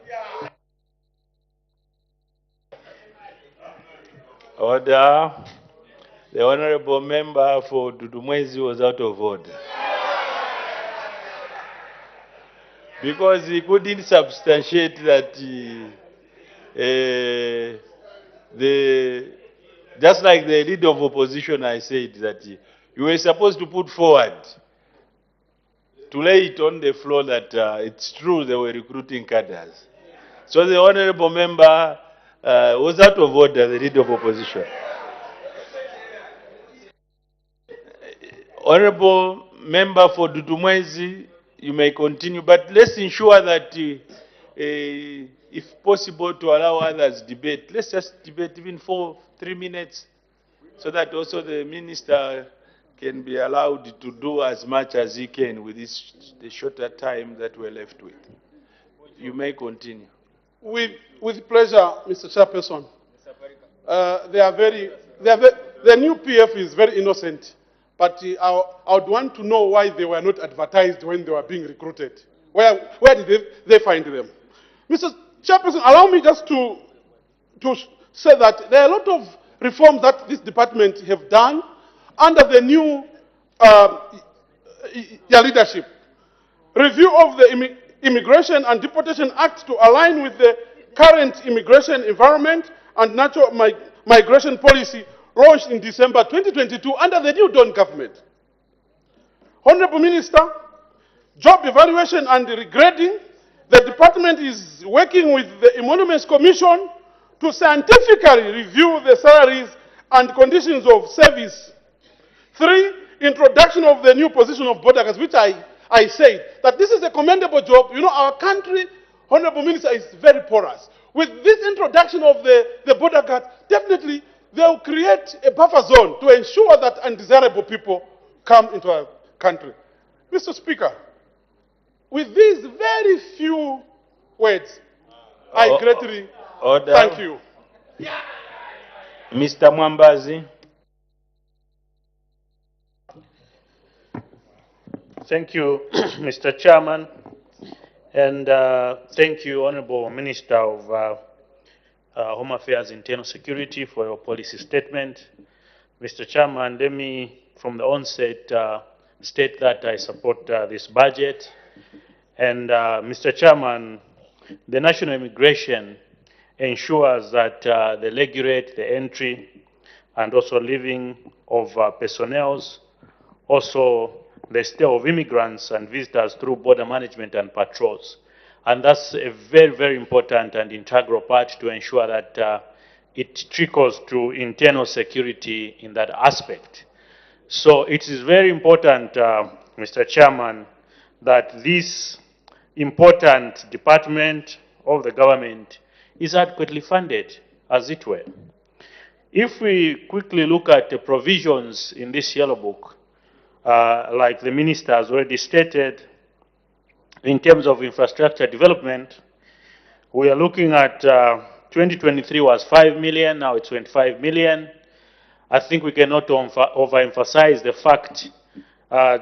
Order. The honorable member for Dudumwezi was out of order. Because he couldn't substantiate that just like the leader of opposition, I said that you were supposed to put forward to lay it on the floor that it's true they were recruiting cadres. So the honorable member was out of order, the leader of opposition. Honorable member for Dudumwezi, you may continue, but let's ensure that if possible to allow others debate, let's just debate even for 3 minutes so that also the minister can be allowed to do as much as he can with the shorter time that we're left with. You may continue. With pleasure, Mr. Chairperson. The new PF is very innocent, but I would want to know why they were not advertised when they were being recruited. Where did they find them? Mr. Chairperson, allow me just to say that there are a lot of reforms that this department have done under the new leadership. Review of the Immigration and Deportation Act to align with the current immigration environment and natural migration policy launched in December 2022 under the new Dawn government. Honorable Minister, job evaluation and regrading, the department is working with the Emoluments Commission to scientifically review the salaries and conditions of service. 3, introduction of the new position of border guards, which I said that this is a commendable job. You know, our country, Honorable Minister, is very porous. With this introduction of the border guards, definitely they will create a buffer zone to ensure that undesirable people come into our country. Mr. Speaker, with these very few words, I greatly thank you. Mr. Mwambazi. Thank you, Mr. Chairman, and thank you, Honorable Minister of Home Affairs and Internal Security, for your policy statement. Mr. Chairman, let me, from the onset, state that I support this budget. And Mr. Chairman, the National Immigration ensures that they regulate the entry and also living of personnel, also the stay of immigrants and visitors through border management and patrols. And that's a very, very important and integral part to ensure that it trickles to internal security in that aspect. So it is very important, Mr. Chairman, that this important department of the government is adequately funded, as it were. If we quickly look at the provisions in this yellow book, like the minister has already stated, in terms of infrastructure development, we are looking at 2023 was 5 million, now it's 25 million. I think we cannot overemphasize the fact,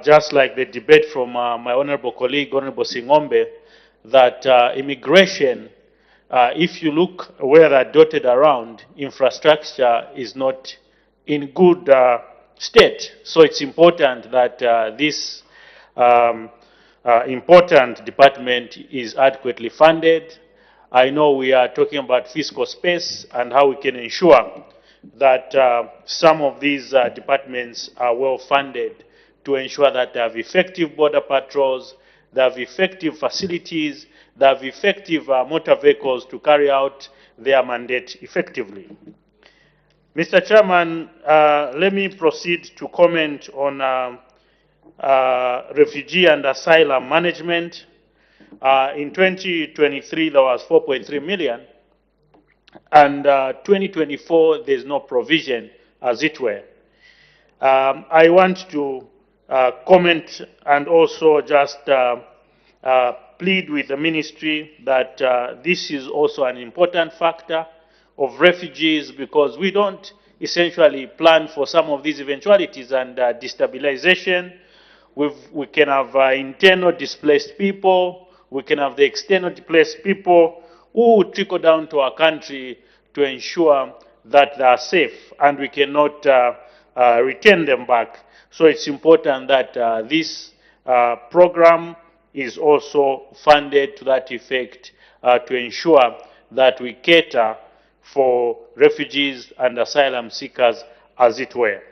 just like the debate from my honorable colleague, Honorable Singombe, that immigration, if you look where they're dotted around, infrastructure is not in good state. So it's important that this important department is adequately funded. I know we are talking about fiscal space and how we can ensure that some of these departments are well funded to ensure that they have effective border patrols, they have effective facilities, they have effective motor vehicles to carry out their mandate effectively. Mr. Chairman, let me proceed to comment on refugee and asylum management. In 2023, there was 4.3 million, and 2024, there's no provision, as it were. I want to comment and also just plead with the ministry that this is also an important factor of refugees, because we don't essentially plan for some of these eventualities and destabilization. We can have internal displaced people, we can have the external displaced people who trickle down to our country to ensure that they are safe, and we cannot return them back. So it's important that this program is also funded to that effect to ensure that we cater for refugees and asylum seekers, as it were.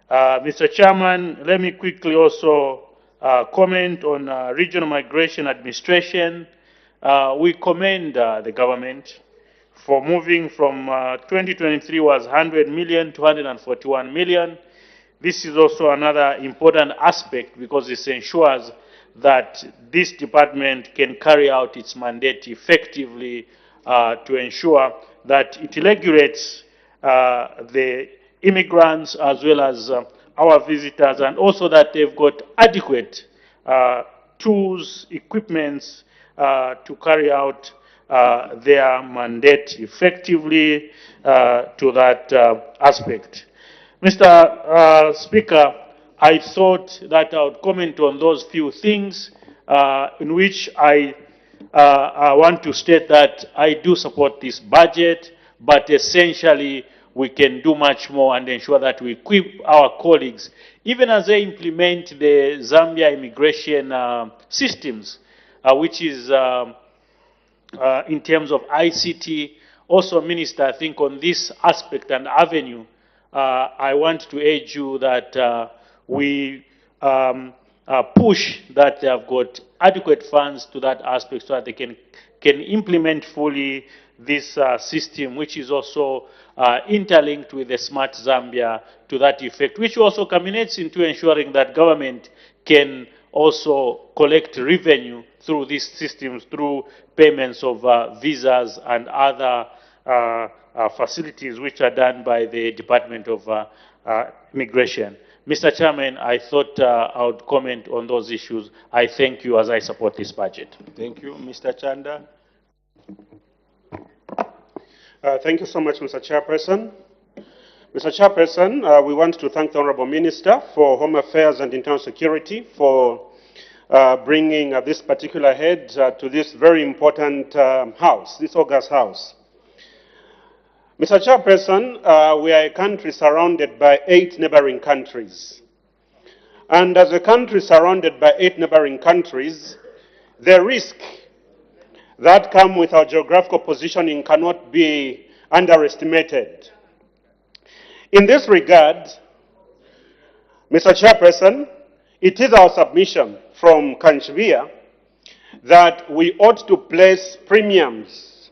Mr. Chairman, let me quickly also comment on Regional Migration Administration. We commend the government for moving from 2023 was 100 million to 141 million. This is also another important aspect because it ensures that this department can carry out its mandate effectively to ensure that it regulates the immigrants as well as our visitors, and also that they've got adequate tools, equipments to carry out their mandate effectively to that aspect. Mr. Speaker, I thought that I would comment on those few things in which I want to state that I do support this budget, but essentially we can do much more and ensure that we equip our colleagues, even as they implement the Zambia immigration systems, which is in terms of ICT. Also, Minister, I think on this aspect and avenue, I want to urge you that we push that they have got adequate funds to that aspect so that they can implement fully this system, which is also interlinked with the Smart Zambia to that effect, which also culminates into ensuring that government can also collect revenue through these systems, through payments of visas and other facilities which are done by the Department of Immigration. Mr. Chairman, I thought I would comment on those issues. I thank you as I support this budget. Thank you. Mr. Chanda. Thank you so much, Mr. Chairperson. Mr. Chairperson, we want to thank the Honorable Minister for Home Affairs and Internal Security for bringing this particular head to this very important house, this august house. Mr. Chairperson, we are a country surrounded by 8 neighboring countries. And as a country surrounded by 8 neighboring countries, the risk that come with our geographical positioning cannot be underestimated. In this regard, Mr. Chairperson, it is our submission from Kanchvia that we ought to place premiums,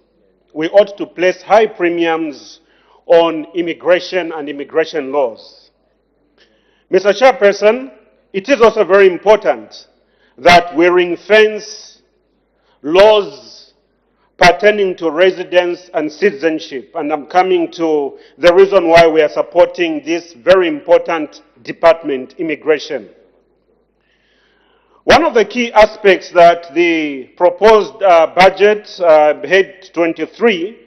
we ought to place high premiums on immigration and immigration laws. Mr. Chairperson, it is also very important that we ring-fence laws pertaining to residence and citizenship, and I'm coming to the reason why we are supporting this very important department, immigration. One of the key aspects that the proposed budget, Head 23,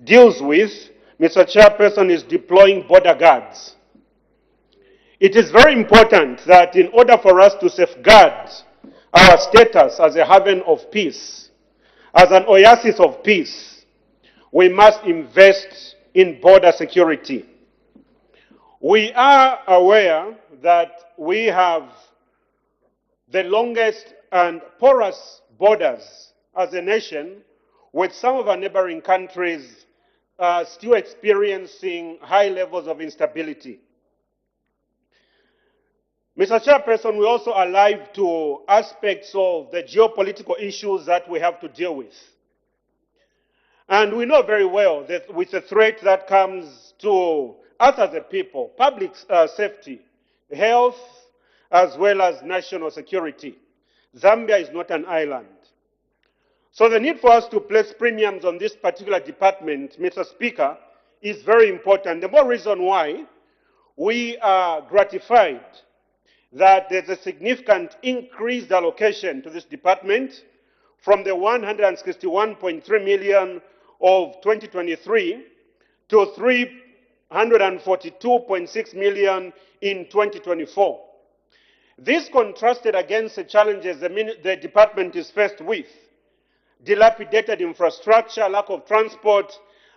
deals with, Mr. Chairperson, is deploying border guards. It is very important that in order for us to safeguard our status as a haven of peace, as an oasis of peace, we must invest in border security. We are aware that we have the longest and porous borders as a nation, with some of our neighboring countries still experiencing high levels of instability. Mr. Chairperson, we also are alive to aspects of the geopolitical issues that we have to deal with. And we know very well that with the threat that comes to us as a people, public safety, health, as well as national security. Zambia is not an island. So the need for us to place premiums on this particular department, Mr. Speaker, is very important. The more reason why we are gratified that there's a significant increased allocation to this department from the 161.3 million of 2023 to 342.6 million in 2024. This contrasted against the challenges the department is faced with: dilapidated infrastructure, lack of transport,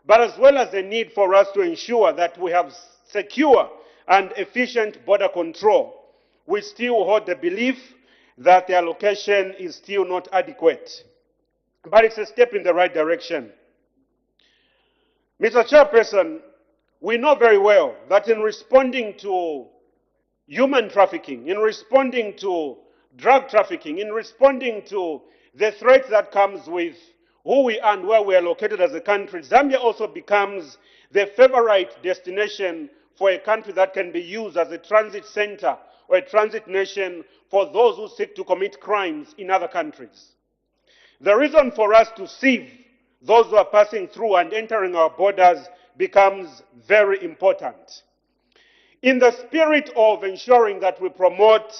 but as well as the need for us to ensure that we have secure and efficient border control. We still hold the belief that the allocation is still not adequate, but it's a step in the right direction. Mr. Chairperson, we know very well that in responding to human trafficking, in responding to drug trafficking, in responding to the threat that comes with who we are and where we are located as a country, Zambia also becomes the favorite destination for a country that can be used as a transit center or a transit nation for those who seek to commit crimes in other countries. The reason for us to sieve those who are passing through and entering our borders becomes very important. In the spirit of ensuring that we promote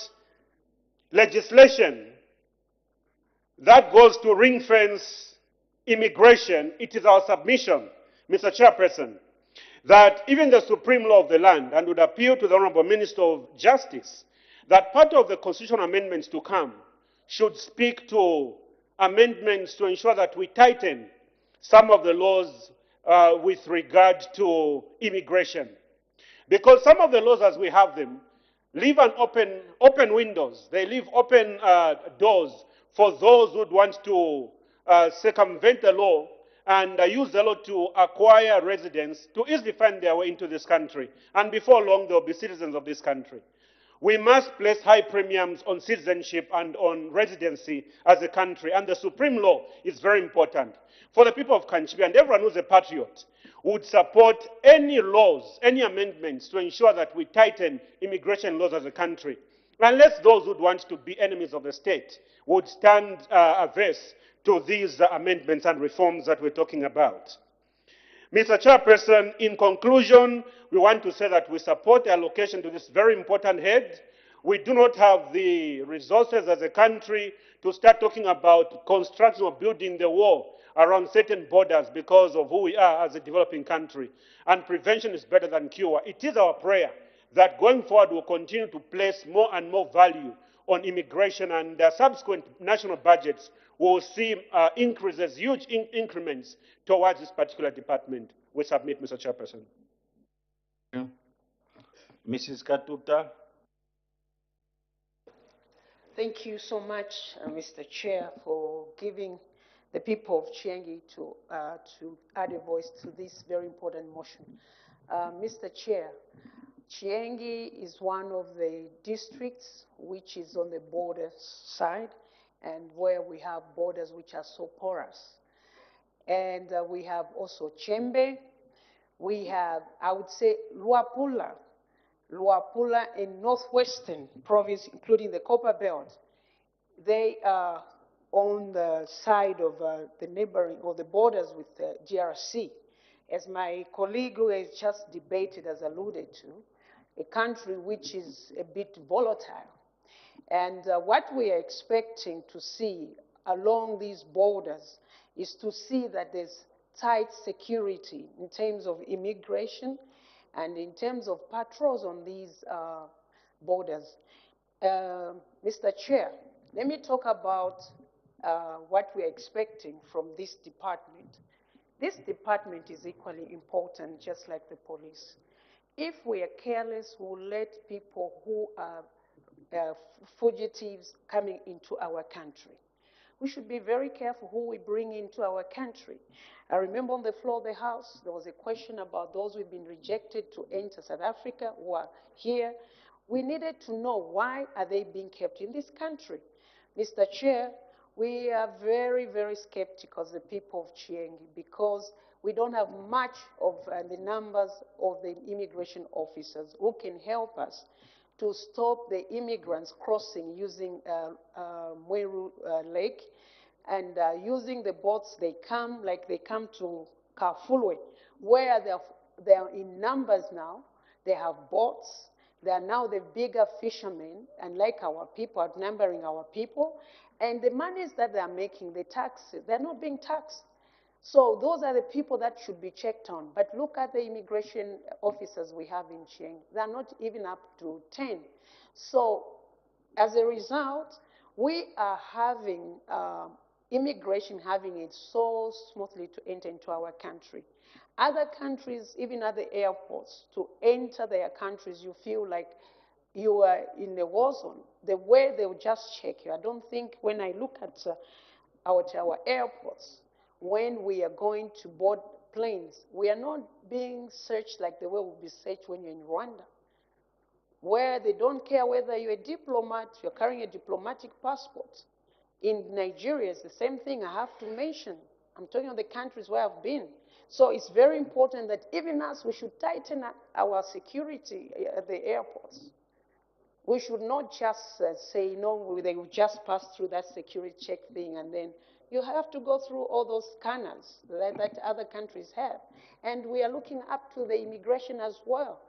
legislation that goes to ring-fence immigration, it is our submission, Mr. Chairperson, that even the supreme law of the land, and would appeal to the Honorable Minister of Justice, that part of the constitutional amendments to come should speak to amendments to ensure that we tighten some of the laws with regard to immigration. Because some of the laws as we have them leave an open windows, they leave open doors for those who would want to circumvent the law and use the law to acquire residence to easily find their way into this country. And before long, they will be citizens of this country. We must place high premiums on citizenship and on residency as a country. And the supreme law is very important. For the people of Kanchibi and everyone who's a patriot would support any laws, any amendments to ensure that we tighten immigration laws as a country. Unless those who want to be enemies of the state would stand averse to these amendments and reforms that we're talking about. Mr. Chairperson, in conclusion, we want to say that we support the allocation to this very important head. We do not have the resources as a country to start talking about construction or building the wall around certain borders because of who we are as a developing country. And prevention is better than cure. It is our prayer that going forward we'll continue to place more and more value on immigration, and subsequent national budgets will see increases, huge increments towards this particular department. We submit, Mr. Chairperson. Mrs. Katuta. Thank you so much, Mr. Chair, for giving the people of Chiengi to add a voice to this very important motion. Mr. Chair, Chiengi is one of the districts which is on the border side and where we have borders which are so porous. And we have also Chembe, we have, I would say, Luapula in northwestern province, including the Copper Belt. They are on the side of the neighboring, or the borders with the DRC. As my colleague who has just debated has alluded to, a country which is a bit volatile. And what we are expecting to see along these borders is to see that there's tight security in terms of immigration and in terms of patrols on these borders. Mr. Chair, let me talk about what we are expecting from this department. This department is equally important, just like the police. If we are careless, we'll let people who are fugitives coming into our country. We should be very careful who we bring into our country. I remember on the floor of the House, there was a question about those who've been rejected to enter South Africa who are here. We needed to know why are they being kept in this country. Mr. Chair, we are very, very skeptical as the people of Chiengi because we don't have much of the numbers of the immigration officers who can help us to stop the immigrants crossing using Mweru Lake and using the boats. They come to Kafulwe, where they are in numbers now. They have boats. They are now the bigger fishermen, and like our people, outnumbering our people. And the monies that they are making, the taxes, they're not being taxed. So those are the people that should be checked on. But look at the immigration officers we have in Chieng. They're not even up to 10. So as a result, we are having immigration having it so smoothly to enter into our country. Other countries, even at the airports, to enter their countries, you feel like you are in a war zone. The way they will just check you. I don't think when I look at our airports, when we are going to board planes, we are not being searched like the way we'll be searched when you're in Rwanda, where they don't care whether you're a diplomat, you're carrying a diplomatic passport. In Nigeria, it's the same thing I have to mention. I'm talking of the countries where I've been. So it's very important that even us, we should tighten up our security at the airports. We should not just say, no, they will just pass through that security check thing, and then you have to go through all those scanners that other countries have. And we are looking up to the immigration as well.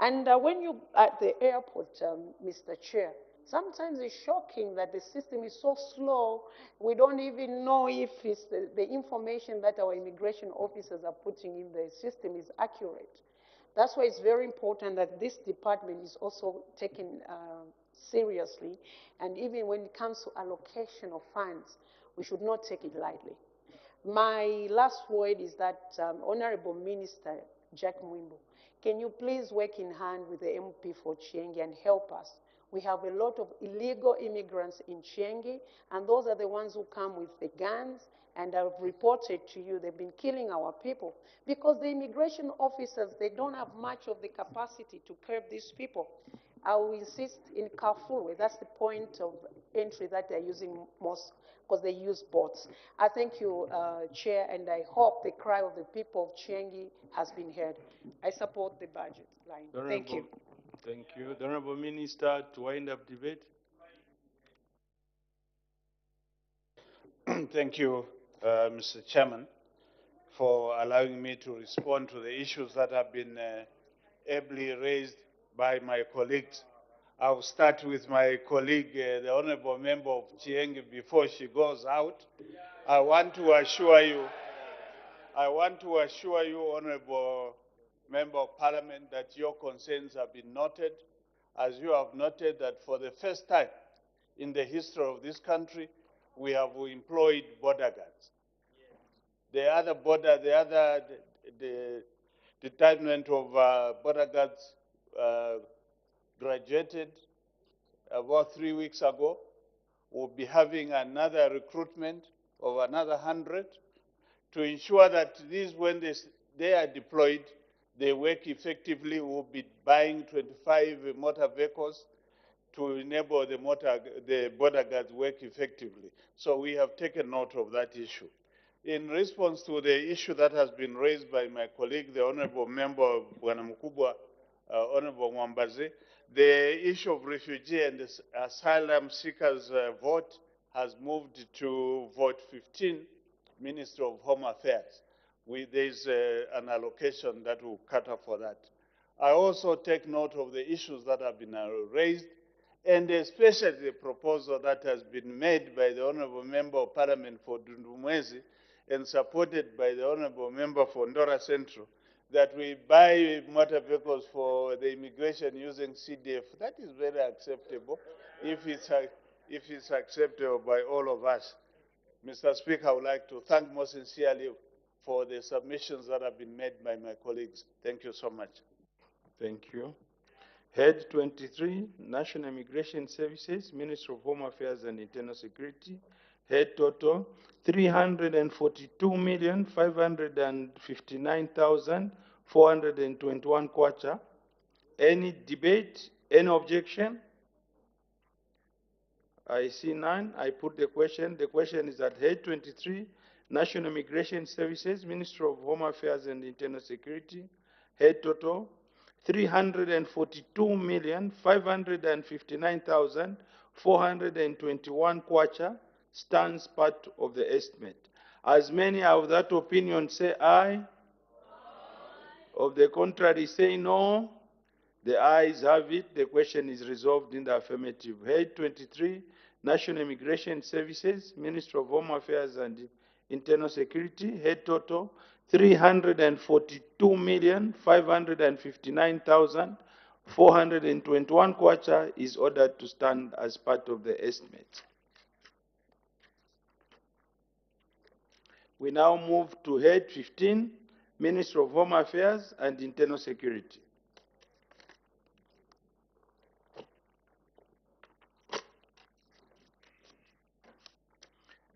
And when you at the airport, Mr. Chair, sometimes it's shocking that the system is so slow. We don't even know if it's the information that our immigration officers are putting in the system is accurate. That's why it's very important that this department is also taken seriously. And even when it comes to allocation of funds, we should not take it lightly. My last word is that Honorable Minister Jack Mwimbo, can you please work in hand with the MP for Chiengi and help us? We have a lot of illegal immigrants in Chiengi, and those are the ones who come with the guns, and I've reported to you they've been killing our people because the immigration officers, they don't have much of the capacity to curb these people. I will insist in Kafulwe, that's the point of entry that they're using most because they use boats. I thank you, Chair, and I hope the cry of the people of Chiengi has been heard. I support the budget line. Thank you. Thank you. The Honorable Minister to wind up debate. Thank you, Mr. Chairman, for allowing me to respond to the issues that have been ably raised by my colleagues. I'll start with my colleague, the Honorable Member of Chiengi, before she goes out. I want to assure you, Honorable Member of Parliament, that your concerns have been noted, as you have noted that for the first time in the history of this country, we have employed border guards. The detachment of border guards graduated about 3 weeks ago. We'll be having another recruitment of another 100 to ensure that these, when they are deployed, they work effectively. We'll be buying 25 motor vehicles to enable the border guards work effectively. So we have taken note of that issue. In response to the issue that has been raised by my colleague, the Honorable Member Bwana Mkubwa, Honorable Mwambazi, the issue of refugee and asylum seekers vote has moved to vote 15, Ministry of Home Affairs. There's an allocation that will cater for that. I also take note of the issues that have been raised, and especially the proposal that has been made by the Honorable Member of Parliament for Dundumwezi and supported by the Honorable Member for Ndora Central, that we buy motor vehicles for the immigration using CDF. That is very acceptable if it's acceptable by all of us. Mr. Speaker, I would like to thank most sincerely for the submissions that have been made by my colleagues. Thank you so much. Thank you. Head 23, National Immigration Services, Ministry of Home Affairs and Internal Security. Head total, 342,559,421 kwacha. Any debate? Any objection? I see none. I put the question. The question is at Head 23, National Immigration Services, Ministry of Home Affairs and Internal Security. Head total, 342,559,421 kwacha stands part of the estimate. As many of that opinion say aye, of the contrary say no. The ayes have it. The question is resolved in the affirmative. Head 23, National Immigration Services, Ministry of Home Affairs and Internal Security. Head total, 342,559,421 kwacha is ordered to stand as part of the estimate. We now move to Head 15, Ministry of Home Affairs and Internal Security.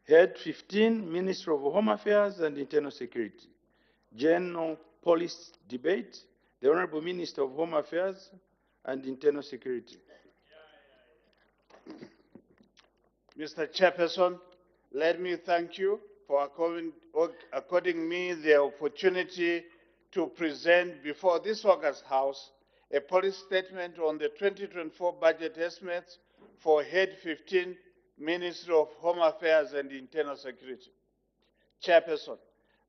Head 15, Ministry of Home Affairs and Internal Security. General Police Debate. The Honorable Minister of Home Affairs and Internal Security. Mr. Chairperson, let me thank you for according me the opportunity to present before this August House a policy statement on the 2024 budget estimates for Head 15, Ministry of Home Affairs and Internal Security. Chairperson,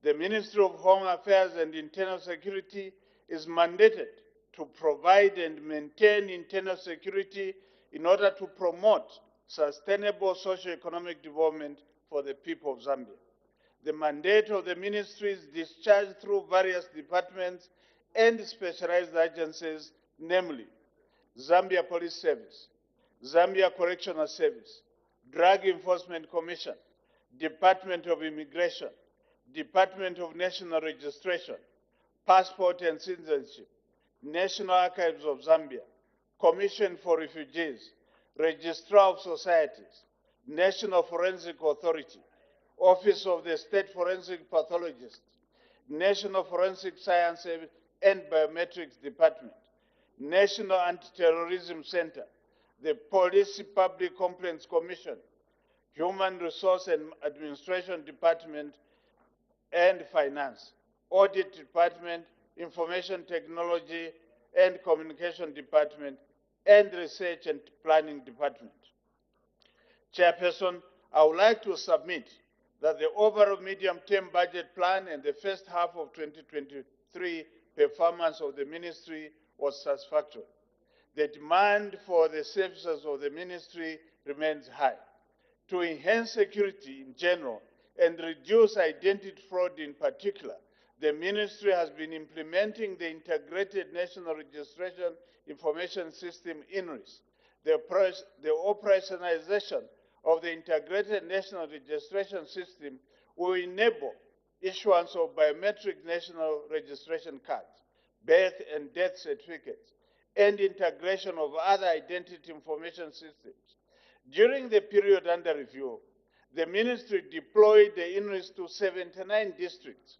the Ministry of Home Affairs and Internal Security is mandated to provide and maintain internal security in order to promote sustainable socio-economic development for the people of Zambia. The mandate of the ministry is discharged through various departments and specialized agencies, namely Zambia Police Service, Zambia Correctional Service, Drug Enforcement Commission, Department of Immigration, Department of National Registration, Passport and Citizenship, National Archives of Zambia, Commission for Refugees, Registrar of Societies, National Forensic Authority, Office of the State Forensic Pathologist, National Forensic Science and Biometrics Department, National Anti-Terrorism Center, the Police Public Complaints Commission, Human Resource and Administration Department, and Finance, Audit Department, Information Technology and Communication Department, and Research and Planning Department. Chairperson, I would like to submit that the overall medium-term budget plan and the first half of 2023 performance of the ministry was satisfactory. The demand for the services of the ministry remains high. To enhance security in general and reduce identity fraud in particular, the ministry has been implementing the Integrated National Registration Information System, INRIS. The operationalization of the Integrated National Registration System will enable issuance of biometric national registration cards, birth and death certificates, and integration of other identity information systems. During the period under review, The ministry deployed the INRIS to 79 districts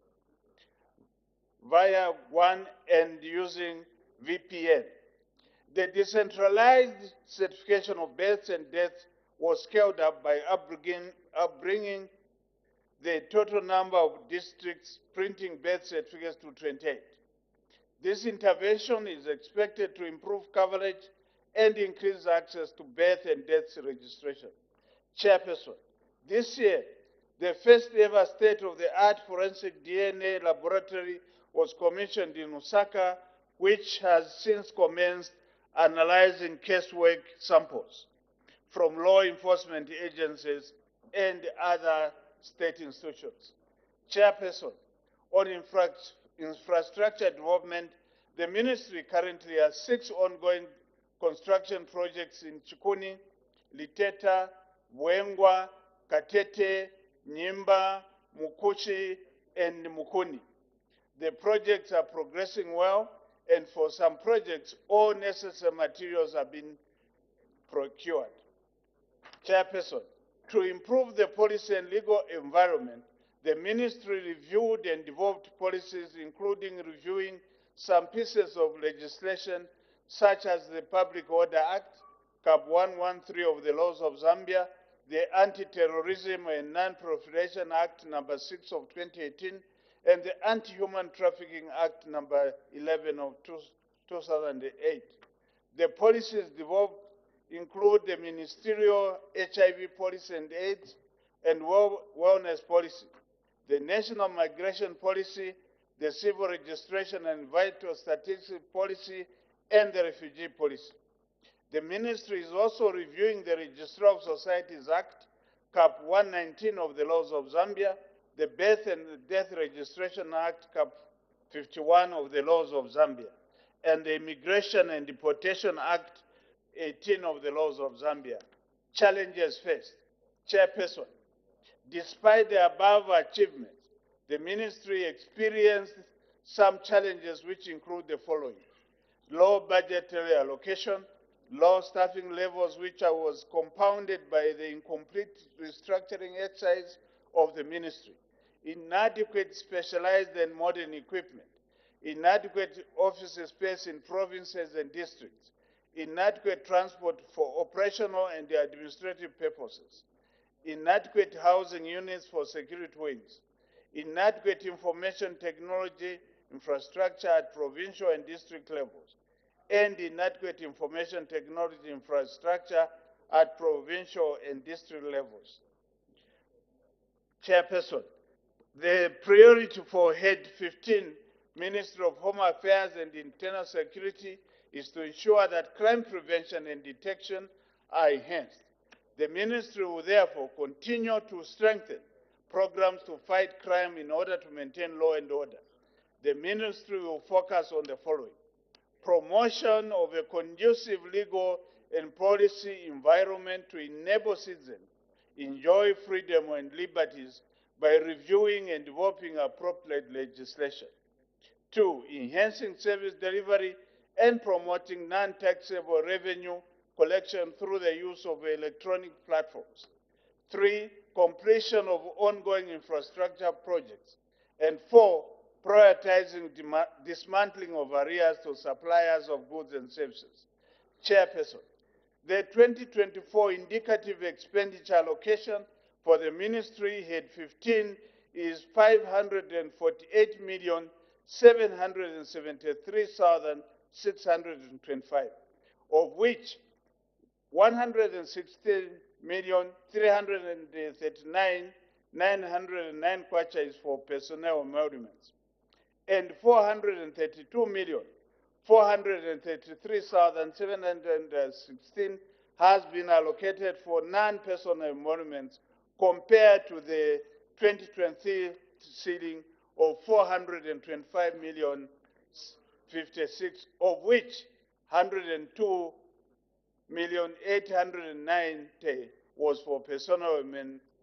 via WAN and using VPN. The decentralized certification of births and deaths was scaled up by upbringing the total number of districts printing birth certificates to 28. This intervention is expected to improve coverage and increase access to birth and death registration. Chairperson, this year, the first ever state-of-the-art forensic DNA laboratory was commissioned in Osaka, which has since commenced analyzing casework samples from law enforcement agencies and other state institutions. Chairperson, on infrastructure development, the ministry currently has 6 ongoing construction projects in Chikuni, Liteta, Bwengwa, Katete, Nyimba, Mukuchi, and Mukuni. The projects are progressing well, and for some projects, all necessary materials have been procured. Chairperson, to improve the policy and legal environment, the ministry reviewed and developed policies, including reviewing some pieces of legislation, such as the Public Order Act, Cap 113 of the laws of Zambia, the Anti-Terrorism and Non-Proliferation Act number 6 of 2018, and the Anti-Human Trafficking Act number 11 of 2008. The policies developed include the ministerial HIV policy and AIDS and wellness policy, the national migration policy, the civil registration and vital statistics policy, and the refugee policy. The ministry is also reviewing the Registrar of Societies Act, Cap 119 of the laws of Zambia, the Birth and Death Registration Act, Cap 51 of the laws of Zambia, and the Immigration and Deportation Act 18 of the laws of Zambia. Challenges faced. Chairperson, despite the above achievements, the ministry experienced some challenges which include the following: low budgetary allocation, low staffing levels which was compounded by the incomplete restructuring exercise of the ministry, inadequate specialized and modern equipment, inadequate office space in provinces and districts, inadequate transport for operational and administrative purposes, inadequate housing units for security wings, inadequate information technology infrastructure at provincial and district levels, and inadequate information technology infrastructure at provincial and district levels. Chairperson, the priority for Head 15, Ministry of Home Affairs and Internal Security, is to ensure that crime prevention and detection are enhanced. The ministry will therefore continue to strengthen programs to fight crime in order to maintain law and order. The ministry will focus on the following: promotion of a conducive legal and policy environment to enable citizens enjoy freedom and liberties by reviewing and developing appropriate legislation. 2, enhancing service delivery and promoting non-taxable revenue collection through the use of electronic platforms. 3, completion of ongoing infrastructure projects. And 4, prioritizing dismantling of arrears to suppliers of goods and services. Chairperson, the 2024 indicative expenditure allocation for the ministry Head 15 is 548,773,625, of which 116,339,909 kwacha is for personnel emoluments, and 432,433,716 has been allocated for non-personal emoluments compared to the 2023 ceiling of 425,056, of which 102,890 was for personal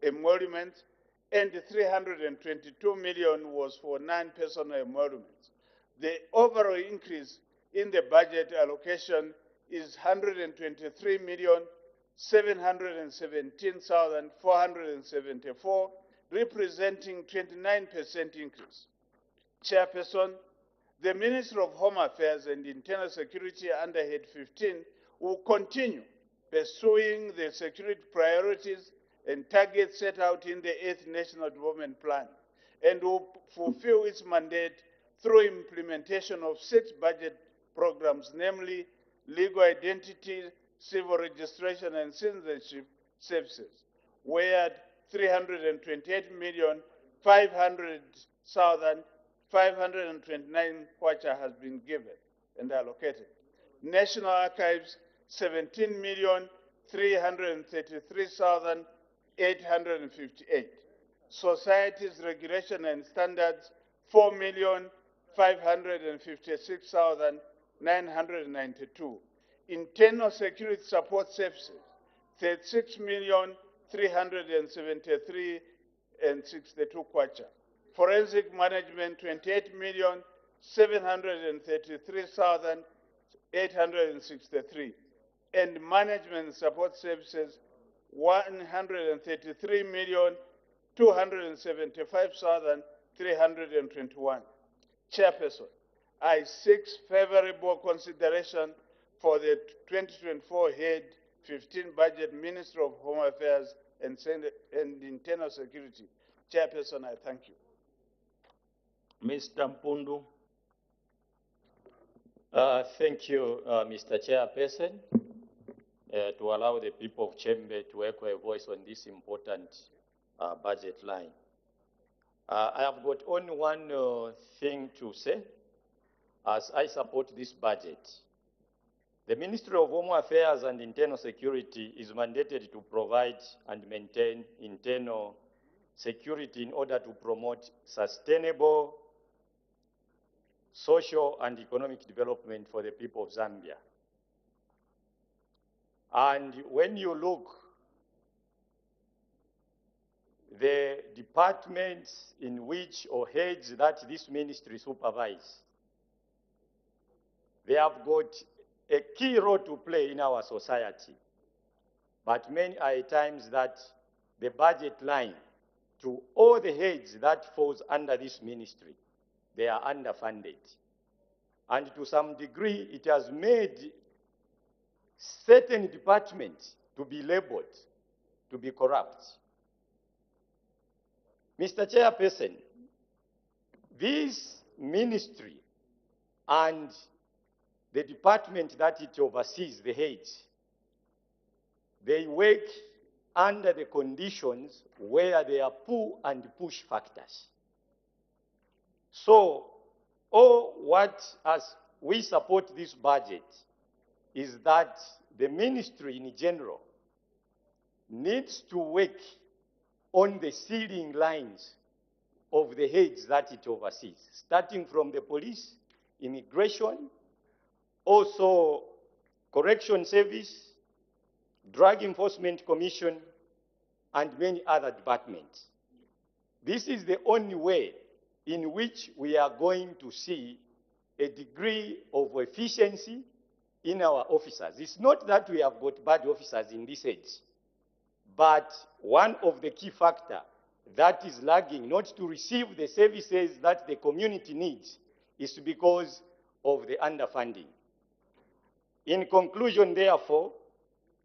emoluments and 322 million was for non-personal emoluments. The overall increase in the budget allocation is 717,474, representing 29% increase. Chairperson, the Ministry of Home Affairs and Internal Security under Head 15 will continue pursuing the security priorities and targets set out in the 8th National Development Plan and will fulfill its mandate through implementation of 6 budget programs, namely legal identity, civil registration and citizenship services, where 328,500,529 kwacha has been given and allocated. National Archives, 17,333,858. Societies Regulation and Standards, 4,556,992. Internal Security Support Services, 36,373,062 kwacha. Forensic Management, 28,733,863. And Management Support Services, 133,275,321. Chairperson, I seek favorable consideration for the 2024 Head 15 Budget, Ministry of Home Affairs and Internal Security. Chairperson, I thank you. Mr. Mpundu. Thank you, Mr. Chairperson, to allow the people of Chembe to echo a voice on this important budget line. I have got only one thing to say, as I support this budget. The Ministry of Home Affairs and Internal Security is mandated to provide and maintain internal security in order to promote sustainable social and economic development for the people of Zambia. And when you look, the departments in which or heads that this ministry supervises, they have got a key role to play in our society. But many are times that the budget line to all the heads that falls under this ministry, they are underfunded. And to some degree, it has made certain departments to be labeled, to be corrupt. Mr. Chairperson, this ministry and the department that it oversees, the heads, they work under the conditions where there are pull and push factors. So, all what as we support this budget is that the ministry in general needs to work on the ceiling lines of the heads that it oversees, starting from the police, immigration, also correction service, drug enforcement commission, and many other departments. This is the only way in which we are going to see a degree of efficiency in our officers. It's not that we have got bad officers in this age, but one of the key factors that is lagging not to receive the services that the community needs is because of the underfunding. In conclusion, therefore,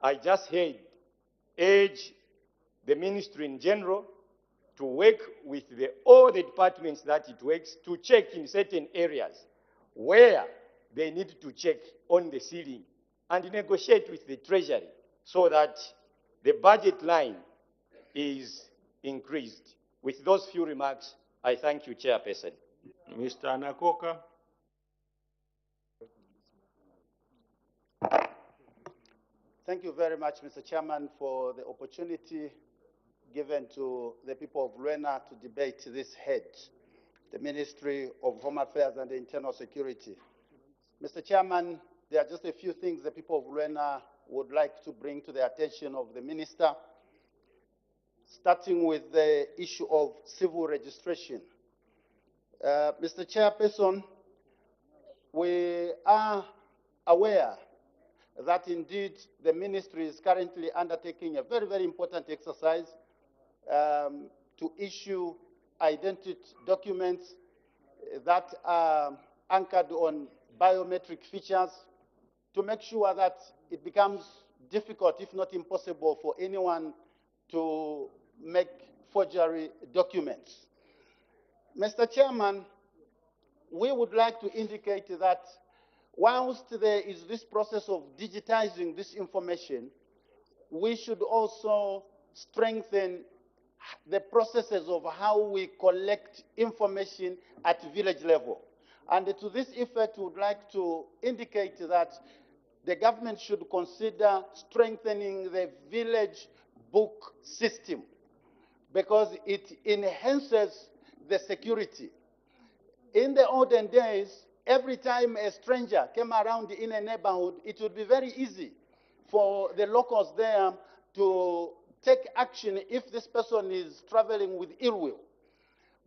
I just urge the ministry in general to work with all the departments that it works to check in certain areas where they need to check on the ceiling and negotiate with the Treasury so that the budget line is increased. With those few remarks, I thank you, Chairperson. Mr. Anakoka. Thank you very much, Mr. Chairman, for the opportunity given to the people of Luena to debate this head, the Ministry of Home Affairs and Internal Security. Mr. Chairman, there are just a few things the people of Luena would like to bring to the attention of the Minister, starting with the issue of civil registration. Mr. Chairperson, we are aware that indeed the ministry is currently undertaking a very, very important exercise to issue identity documents that are anchored on biometric features to make sure that it becomes difficult, if not impossible, for anyone to make forgery documents. Mr. Chairman, we would like to indicate that whilst there is this process of digitizing this information, we should also strengthen the processes of how we collect information at village level. And to this effect, we would like to indicate that the government should consider strengthening the village book system because it enhances the security. In the olden days, every time a stranger came around in a neighborhood, it would be very easy for the locals there to take action if this person is traveling with ill will,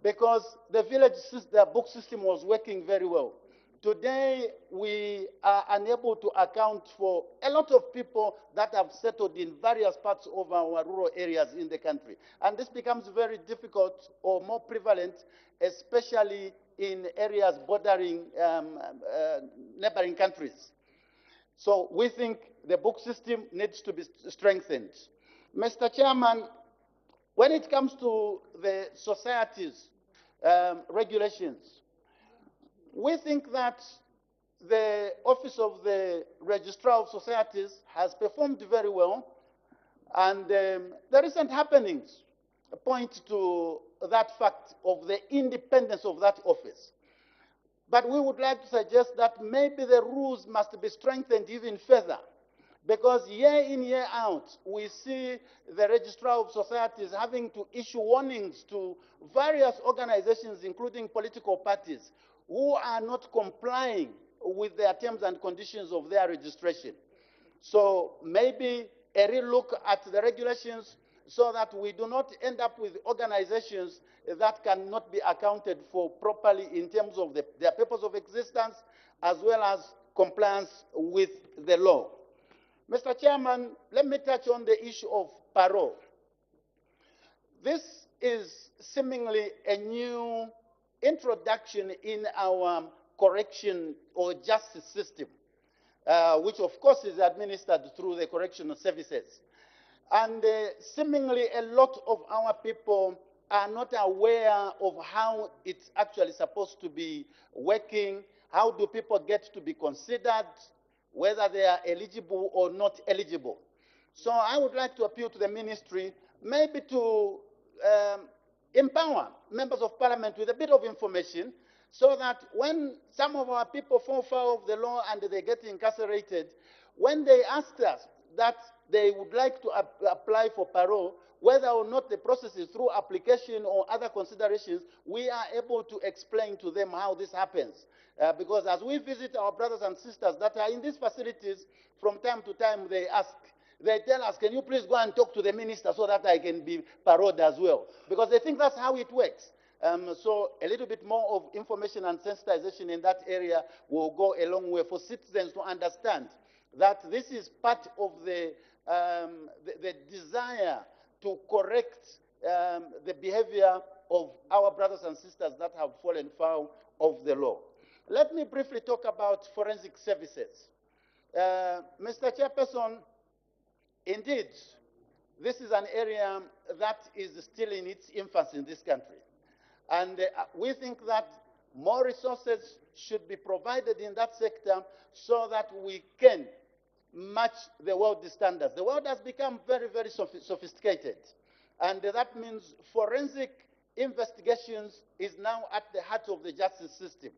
because the village the book system was working very well. Today, we are unable to account for a lot of people that have settled in various parts of our rural areas in the country. And this becomes very difficult or more prevalent, especially in areas bordering neighboring countries. So we think the book system needs to be strengthened. Mr. Chairman, when it comes to the society's regulations, we think that the Office of the Registrar of Societies has performed very well, and the recent happenings point to that fact of the independence of that office. But we would like to suggest that maybe the rules must be strengthened even further, because year in, year out, we see the Registrar of Societies having to issue warnings to various organizations, including political parties, who are not complying with their terms and conditions of their registration. So maybe a real look at the regulations so that we do not end up with organizations that cannot be accounted for properly in terms of their purpose of existence as well as compliance with the law. Mr. Chairman, let me touch on the issue of parole. This is seemingly a new introduction in our correction or justice system, which of course is administered through the correctional services. And seemingly a lot of our people are not aware of how it's actually supposed to be working. How do people get to be considered, whether they are eligible or not eligible? So I would like to appeal to the ministry maybe to empower members of parliament with a bit of information so that when some of our people fall foul of the law and they get incarcerated, when they ask us that they would like to apply for parole, whether or not the process is through application or other considerations, we are able to explain to them how this happens. Because as we visit our brothers and sisters that are in these facilities, from time to time they tell us, can you please go and talk to the minister so that I can be paroled as well? Because they think that's how it works. So a little bit more of information and sensitization in that area will go a long way for citizens to understand that this is part of the desire to correct the behavior of our brothers and sisters that have fallen foul of the law. Let me briefly talk about forensic services. Mr. Chairperson, indeed, this is an area that is still in its infancy in this country. And we think that more resources should be provided in that sector so that we can match the world standards. The world has become very, very sophisticated. And that means forensic investigations is now at the heart of the justice system.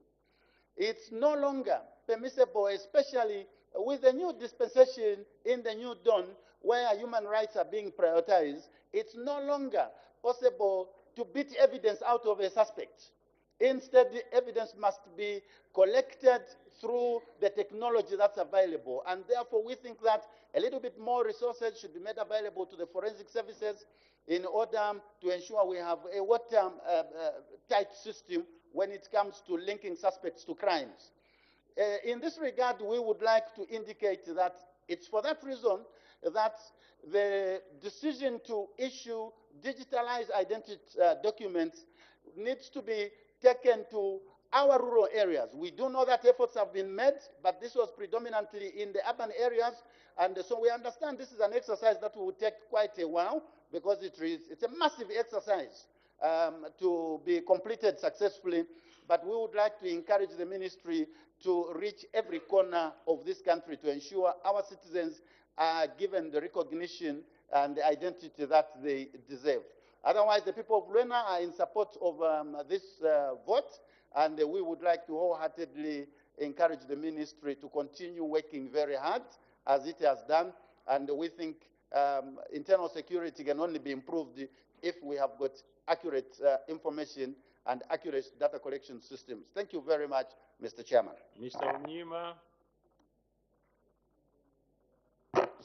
It's no longer permissible, especially with the new dispensation in the new dawn, where human rights are being prioritized. It's no longer possible to beat evidence out of a suspect. Instead, the evidence must be collected through the technology that's available. And therefore, we think that a little bit more resources should be made available to the forensic services in order to ensure we have a watertight system when it comes to linking suspects to crimes. In this regard, we would like to indicate that It's for that reason that the decision to issue digitalized identity documents needs to be taken to our rural areas. We do know that efforts have been made, but this was predominantly in the urban areas. And so we understand this is an exercise that will take quite a while because it's a massive exercise to be completed successfully. But we would like to encourage the ministry to reach every corner of this country to ensure our citizens are given the recognition and the identity that they deserve. Otherwise, the people of Luena are in support of this vote, and we would like to wholeheartedly encourage the ministry to continue working very hard as it has done. And we think internal security can only be improved if we have got accurate information and accurate data collection systems. Thank you very much, Mr. Chairman. Mr. Onyema.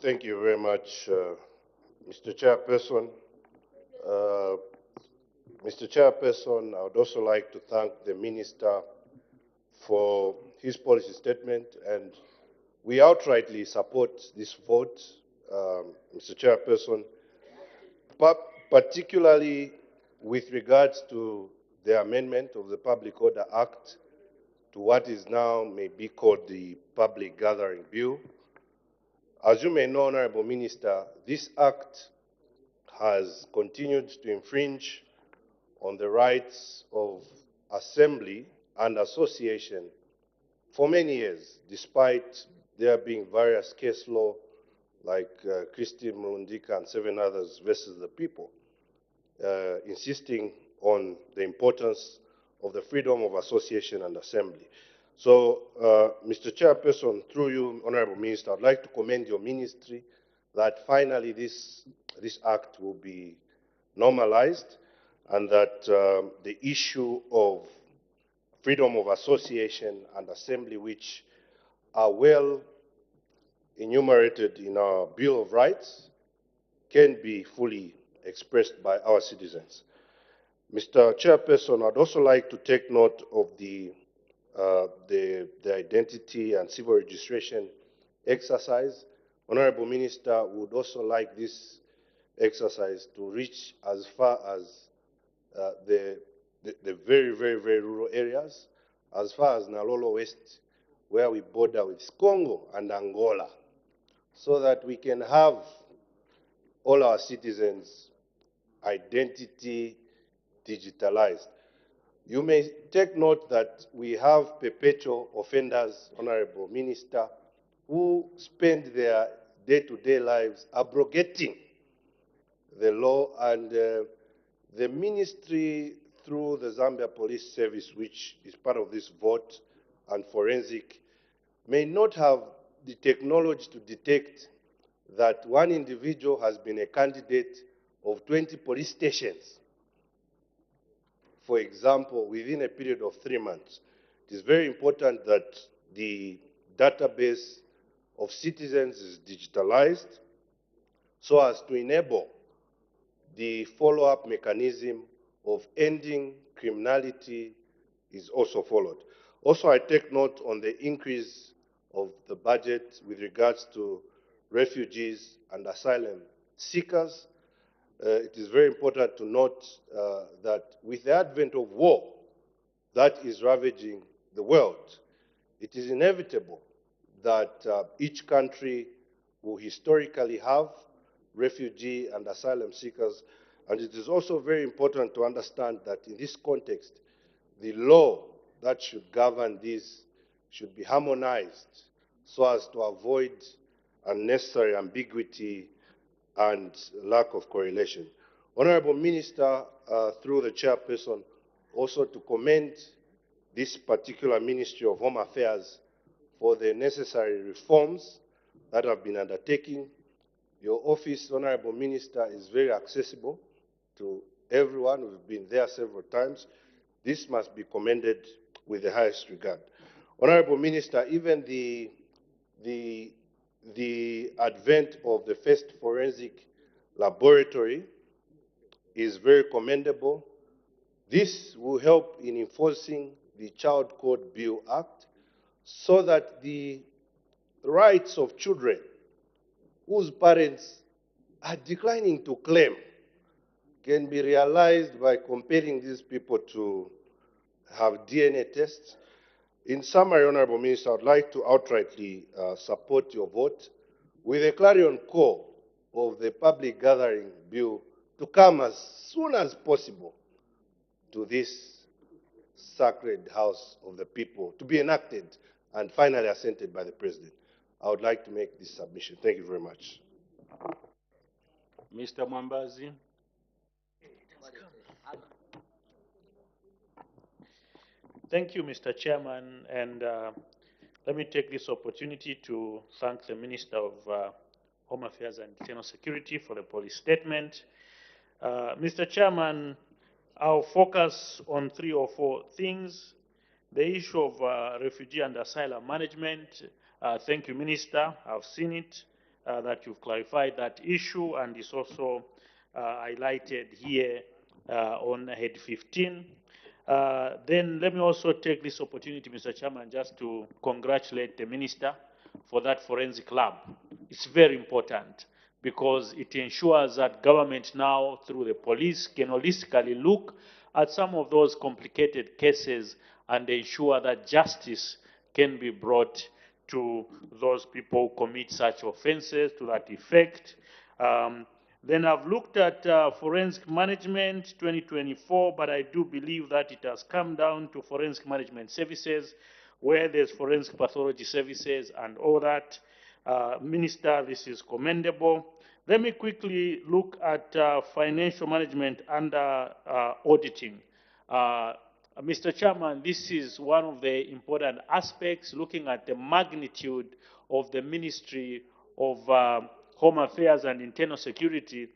Thank you very much, Mr. Chairperson. Mr. Chairperson, I would also like to thank the Minister for his policy statement, and we outrightly support this vote, Mr. Chairperson, particularly with regards to the amendment of the Public Order Act to what is now may be called the Public Gathering Bill. As you may know, Honorable Minister, this act has continued to infringe on the rights of assembly and association for many years, despite there being various case law like Christie Murundika and 7 others versus the people, insisting on the importance of the freedom of association and assembly. So, Mr. Chairperson, through you, Honorable Minister, I'd like to commend your ministry that finally this act will be normalized and that the issue of freedom of association and assembly, which are well enumerated in our Bill of Rights, can be fully expressed by our citizens. Mr. Chairperson, I'd also like to take note of the identity and civil registration exercise. Honorable Minister would also like this exercise to reach as far as the very, very, very rural areas, as far as Nalolo West, where we border with Congo and Angola, so that we can have all our citizens' identity digitalized. You may take note that we have perpetual offenders, Honorable Minister, who spend their day-to-day lives abrogating the law, and the ministry, through the Zambia Police Service, which is part of this vote, and forensic, may not have the technology to detect that one individual has been a candidate of 20 police stations, for example, within a period of 3 months. It is very important that the database of citizens is digitalized so as to enable the follow-up mechanism of ending criminality is also followed. Also, I take note on the increase of the budget with regards to refugees and asylum seekers. It is very important to note that with the advent of war that is ravaging the world, it is inevitable that each country will historically have refugee and asylum seekers. And it is also very important to understand that in this context, the law that should govern this should be harmonized so as to avoid unnecessary ambiguity and lack of correlation. Honorable Minister, through the chairperson, also to commend this particular Ministry of Home Affairs for the necessary reforms that have been undertaken. Your office, Honorable Minister, is very accessible to everyone. We've been there several times. This must be commended with the highest regard. Honorable Minister, even the advent of the first forensic laboratory is very commendable. This will help in enforcing the Child Code Bill Act so that the rights of children whose parents are declining to claim can be realized by compelling these people to have DNA tests. In summary, Honorable Minister, I would like to outrightly support your vote with a clarion call of the public gathering bill to come as soon as possible to this sacred house of the people, to be enacted and finally assented by the President. I would like to make this submission. Thank you very much. Mr. Mwambazi. Thank you, Mr. Chairman, and let me take this opportunity to thank the Minister of Home Affairs and Internal Security for the policy statement. Mr. Chairman, I'll focus on 3 or 4 things. The issue of refugee and asylum management. Thank you, Minister. I've seen it, that you've clarified that issue, and it's also highlighted here on head 15. Then let me also take this opportunity, Mr. Chairman, just to congratulate the Minister for that forensic lab. It's very important because it ensures that government now, through the police, can holistically look at some of those complicated cases and ensure that justice can be brought to those people who commit such offenses to that effect. Then I've looked at forensic management 2024, but I do believe that it has come down to forensic management services, where there's forensic pathology services and all that. Minister, this is commendable. Let me quickly look at financial management under auditing. Mr. Chairman, this is one of the important aspects, looking at the magnitude of the Ministry of Home Affairs and Internal Security,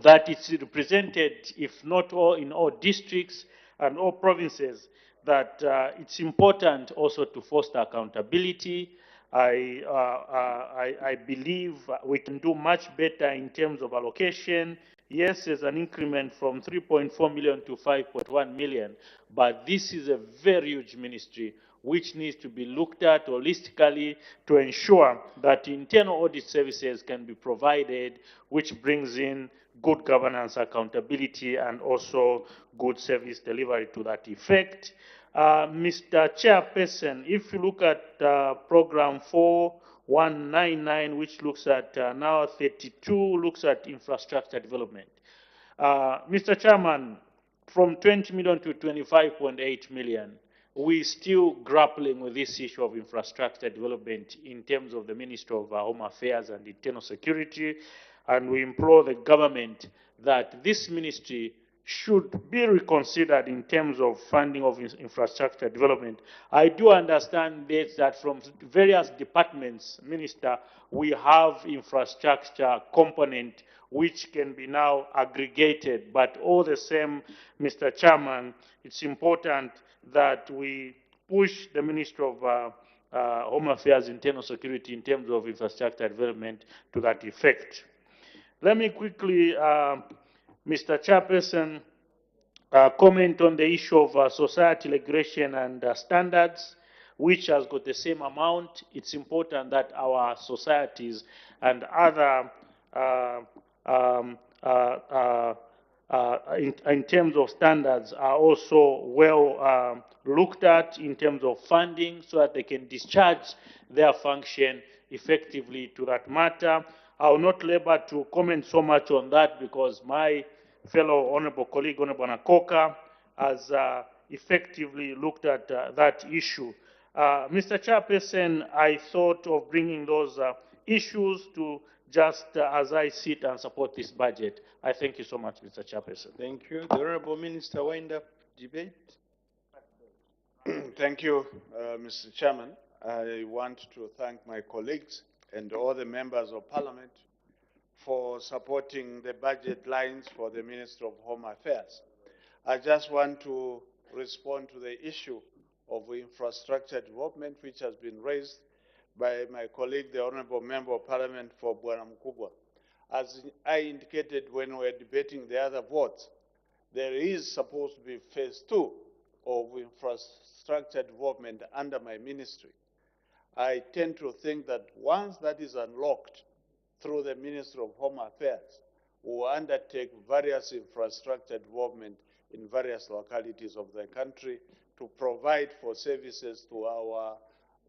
that it's represented, if not all, in all districts and all provinces, that it's important also to foster accountability. I believe we can do much better in terms of allocation. Yes, there's an increment from 3.4 million to 5.1 million, but this is a very huge ministry which needs to be looked at holistically to ensure that internal audit services can be provided, which brings in good governance, accountability, and also good service delivery to that effect. Mr. Chairperson, if you look at program 4199, which looks at now 32, looks at infrastructure development. Mr. Chairman, from 20 million to 25.8 million, we're still grappling with this issue of infrastructure development in terms of the Ministry of Home Affairs and Internal Security, and we implore the government that this ministry should be reconsidered in terms of funding of infrastructure development. I do understand that from various departments, Minister, we have infrastructure component which can be now aggregated, but all the same, Mr. Chairman, it's important that we push the Ministry of Home Affairs, Internal Security in terms of infrastructure development to that effect. Let me quickly, Mr. Chairperson, comment on the issue of society regulation and standards, which has got the same amount. It's important that our societies and other in terms of standards are also well looked at in terms of funding so that they can discharge their function effectively to that matter. I will not labor to comment so much on that because my fellow honorable colleague, Honorable Nakoka, has effectively looked at that issue. Mr. Chairperson, I thought of bringing those issues to just as I sit and support this budget. I thank you so much, Mr. Chairperson. Thank you. The Honorable Minister, wind up debate. Thank you, Mr. Chairman. I want to thank my colleagues and all the members of Parliament for supporting the budget lines for the Ministry of Home Affairs. I just want to respond to the issue of infrastructure development, which has been raised by my colleague, the Honorable Member of Parliament for Bwana Mkubwa. As I indicated when we were debating the other votes, there is supposed to be phase 2 of infrastructure development under my ministry. I tend to think that once that is unlocked, through the Ministry of Home Affairs, will undertake various infrastructure development in various localities of the country to provide for services to our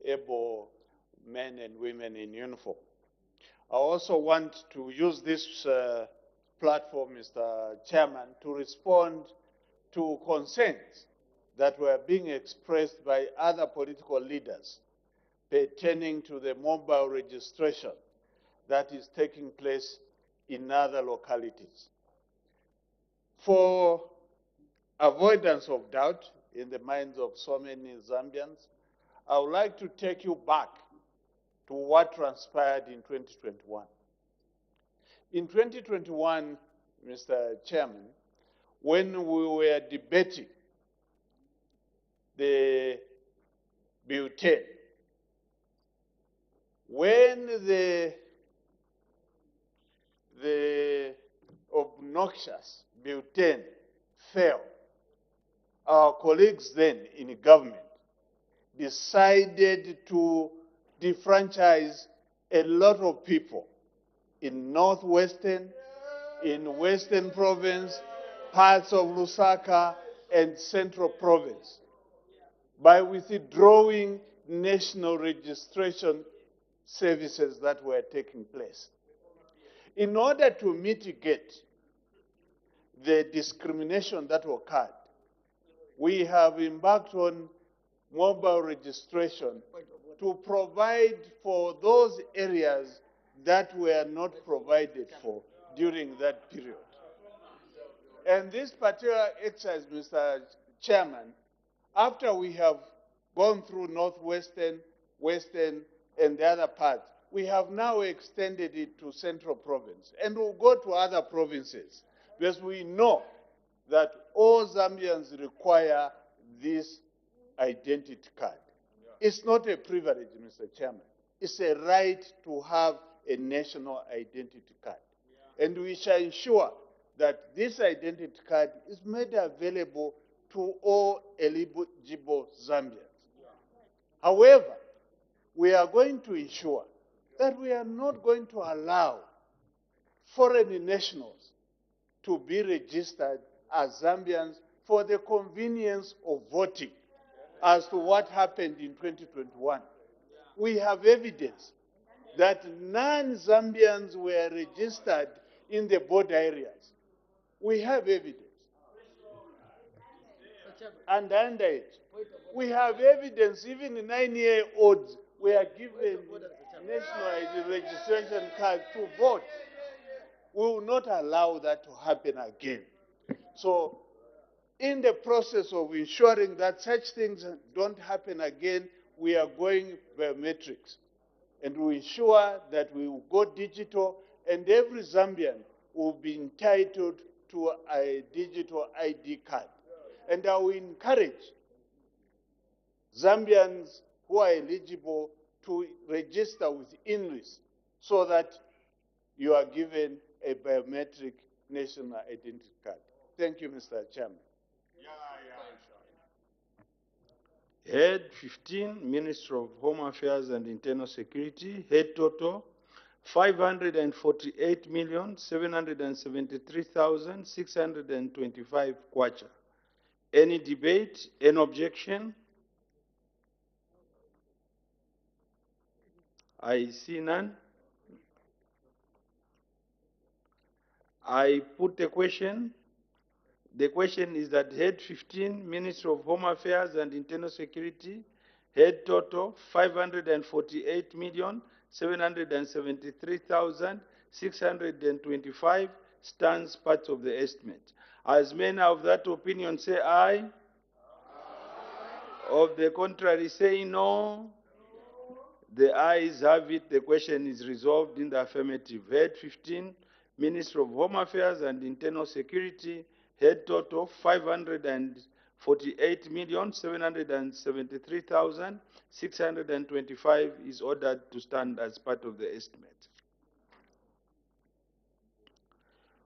able men and women in uniform. I also want to use this platform, Mr. Chairman, to respond to concerns that were being expressed by other political leaders pertaining to the mobile registration that is taking place in other localities. For avoidance of doubt in the minds of so many Zambians, I would like to take you back to what transpired in 2021. In 2021, Mr. Chairman, when we were debating the Bill 10, when the obnoxious Bill 10 fell, our colleagues then in government decided to defranchise a lot of people in Northwestern, in Western Province, parts of Lusaka, and Central Province by withdrawing national registration services that were taking place. In order to mitigate the discrimination that occurred, we have embarked on mobile registration to provide for those areas that were not provided for during that period. And this particular exercise, Mr. Chairman, after we have gone through Northwestern, Western, and the other parts, we have now extended it to Central Province. And we'll go to other provinces because we know that all Zambians require this identity card. It's not a privilege, Mr. Chairman. It's a right to have a national identity card. And we shall ensure that this identity card is made available to all eligible Zambians. However, we are going to ensure that we are not going to allow foreign nationals to be registered as Zambians for the convenience of voting as to what happened in 2021. We have evidence that non-Zambians were registered in the border areas. We have evidence. And underage. We have evidence, even 9-year-olds were given national ID registration cards to vote. We will not allow that to happen again. So, in the process of ensuring that such things don't happen again, we are going biometrics. And we ensure that we will go digital, and every Zambian will be entitled to a digital ID card. And I will encourage Zambians who are eligible to register with INRIS so that you are given a biometric national identity card. Thank you, Mr. Chairman. Head 15, Ministry of Home Affairs and Internal Security. Head total, 548,773,625 kwacha. Any debate? Any objection? I see none. I put the question. The question is that Head 15, Ministry of Home Affairs and Internal Security, head total 548,773,625 stands part of the estimate. As many of that opinion say aye. Of the contrary say no. The ayes have it. The question is resolved in the affirmative. Head 15, Ministry of Home Affairs and Internal Security, head total 548,773,625 is ordered to stand as part of the estimate.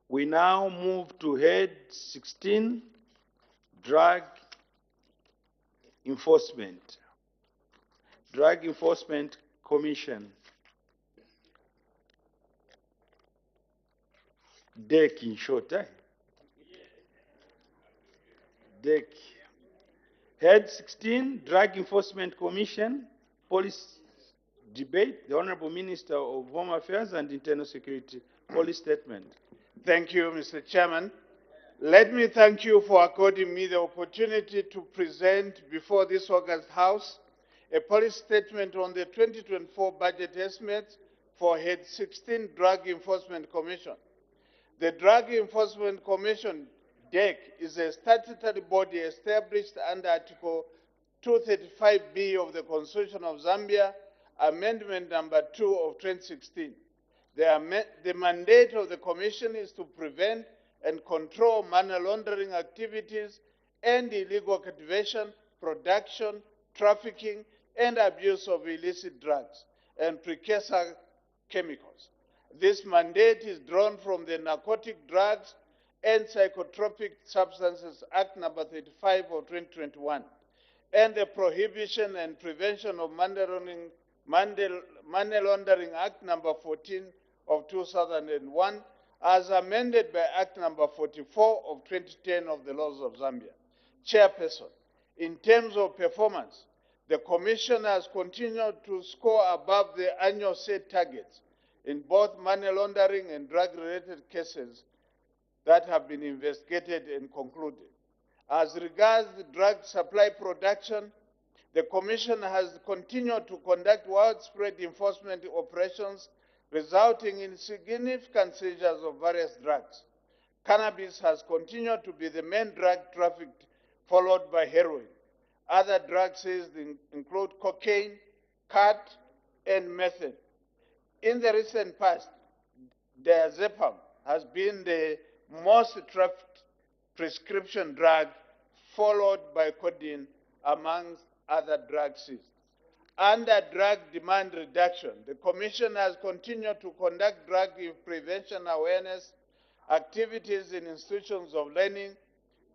We now move to head 16, drug enforcement. Drug Enforcement Commission. DEC in short, eh? DEC. Head 16, Drug Enforcement Commission, Police Debate. The Honorable Minister of Home Affairs and Internal Security, Police Statement. Thank you, Mr. Chairman. Let me thank you for according me the opportunity to present before this August House a policy statement on the 2024 budget estimates for Head 16 Drug Enforcement Commission. The Drug Enforcement Commission, DEC, is a statutory body established under Article 235B of the Constitution of Zambia, Amendment number 2 of 2016. The mandate of the Commission is to prevent and control money laundering activities and illegal cultivation, production, trafficking, and abuse of illicit drugs and precursor chemicals. This mandate is drawn from the Narcotic Drugs and Psychotropic Substances Act number 35 of 2021 and the Prohibition and Prevention of Money Laundering Act number 14 of 2001 as amended by Act number 44 of 2010 of the laws of Zambia. Chairperson, in terms of performance, the Commission has continued to score above the annual set targets in both money laundering and drug-related cases that have been investigated and concluded. As regards the drug supply production, the Commission has continued to conduct widespread enforcement operations resulting in significant seizures of various drugs. Cannabis has continued to be the main drug trafficked, followed by heroin. Other drugs seized include cocaine, khat, and methane. In the recent past, diazepam has been the most trafficked prescription drug, followed by codeine, amongst other drugs seized. Under drug demand reduction, the Commission has continued to conduct drug prevention awareness activities in institutions of learning,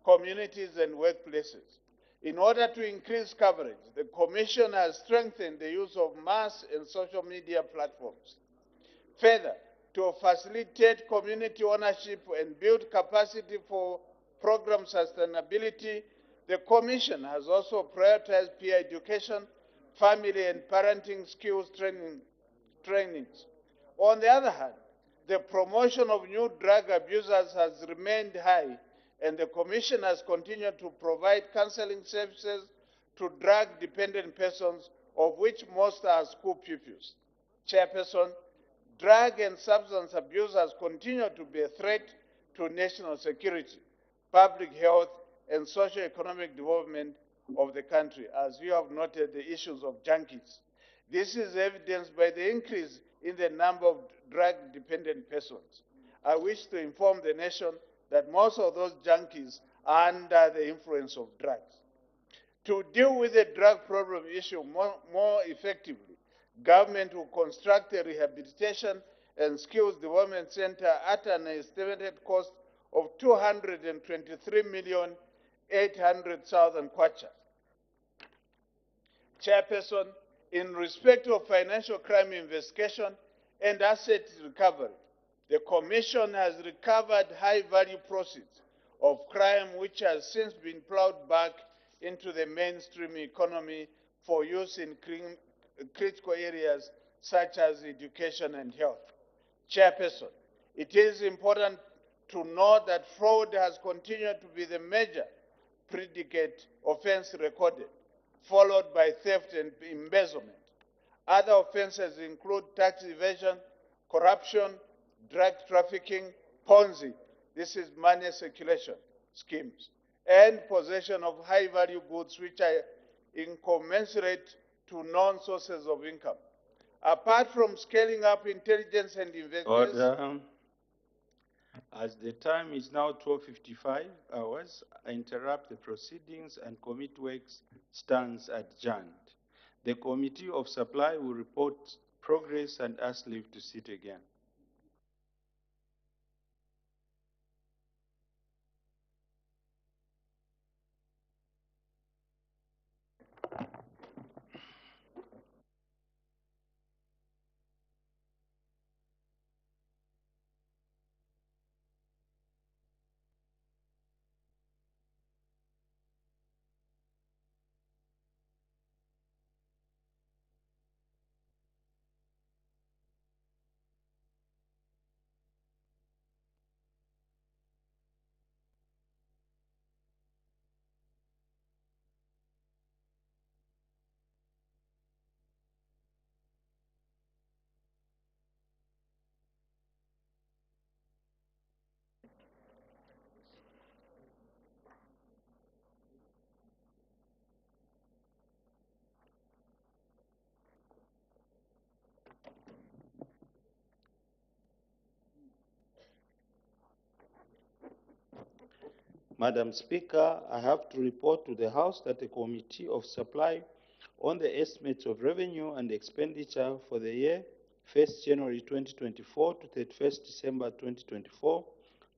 communities, and workplaces. In order to increase coverage, the Commission has strengthened the use of mass and social media platforms. Further, to facilitate community ownership and build capacity for program sustainability, the Commission has also prioritized peer education, family and parenting skills trainings. On the other hand, the promotion of new drug abusers has remained high, and the Commission has continued to provide counseling services to drug-dependent persons, of which most are school pupils. Chairperson, drug and substance abuse has continued to be a threat to national security, public health, and socio-economic development of the country, as you have noted the issues of junkies. This is evidenced by the increase in the number of drug-dependent persons. I wish to inform the nation that most of those junkies are under the influence of drugs. To deal with the drug problem issue more effectively, government will construct a rehabilitation and skills development center at an estimated cost of 223,800,000 kwacha. Chairperson, in respect of financial crime investigation and asset recovery, the Commission has recovered high-value proceeds of crime which has since been plowed back into the mainstream economy for use in critical areas such as education and health. Chairperson, it is important to note that fraud has continued to be the major predicate offense recorded, followed by theft and embezzlement. Other offenses include tax evasion, corruption, drug trafficking, Ponzi, this is money circulation schemes, and possession of high-value goods which are incommensurate to known sources of income. Apart from scaling up intelligence and investigation. Order. As the time is now 12:55 hours, I interrupt the proceedings and commit works stands adjourned. The Committee of Supply will report progress and ask leave to sit again. Madam Speaker, I have to report to the House that the Committee of Supply on the estimates of revenue and expenditure for the year 1st January 2024 to 31st December 2024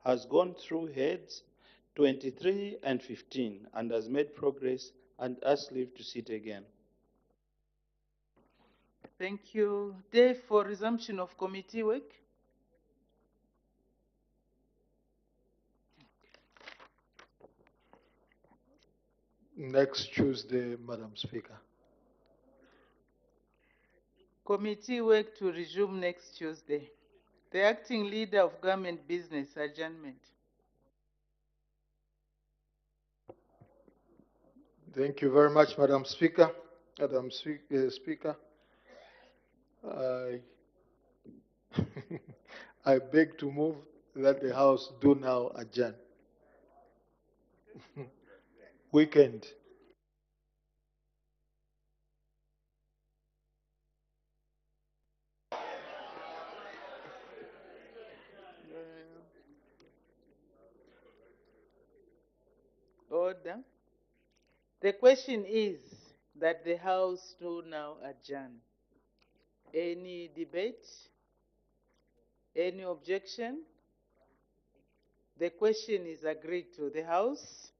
has gone through heads 23 and 15 and has made progress and asked leave to sit again. Thank you. Day for resumption of committee work. Next Tuesday, Madam Speaker. Committee work to resume next Tuesday. The acting leader of government business, adjournment. Thank you very much, Madam Speaker. Madam Speaker, I, I beg to move that the House do now adjourn. Weekend. Order. The question is that the House do now adjourn. Any debate? Any objection? The question is agreed to. The House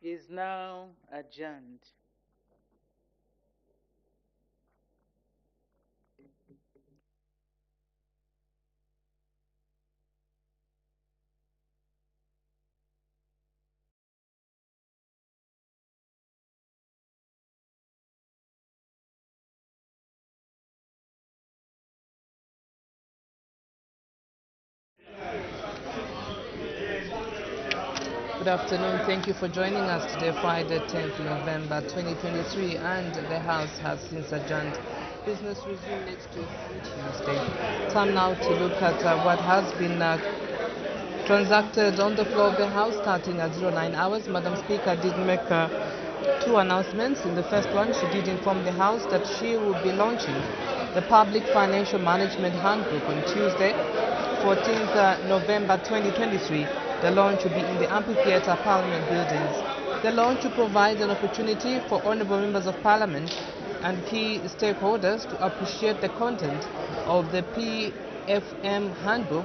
is now adjourned. Good afternoon. Thank you for joining us today, Friday, 10th November 2023, and the House has since adjourned. Business resume next week, Tuesday. Time now to look at what has been transacted on the floor of the House, starting at 09 hours. Madam Speaker did make two announcements. In the first one, she did inform the House that she will be launching the Public Financial Management Handbook on Tuesday, 14th November 2023. The launch will be in the Amphitheatre Parliament buildings. The launch will provide an opportunity for honourable members of Parliament and key stakeholders to appreciate the content of the PFM Handbook,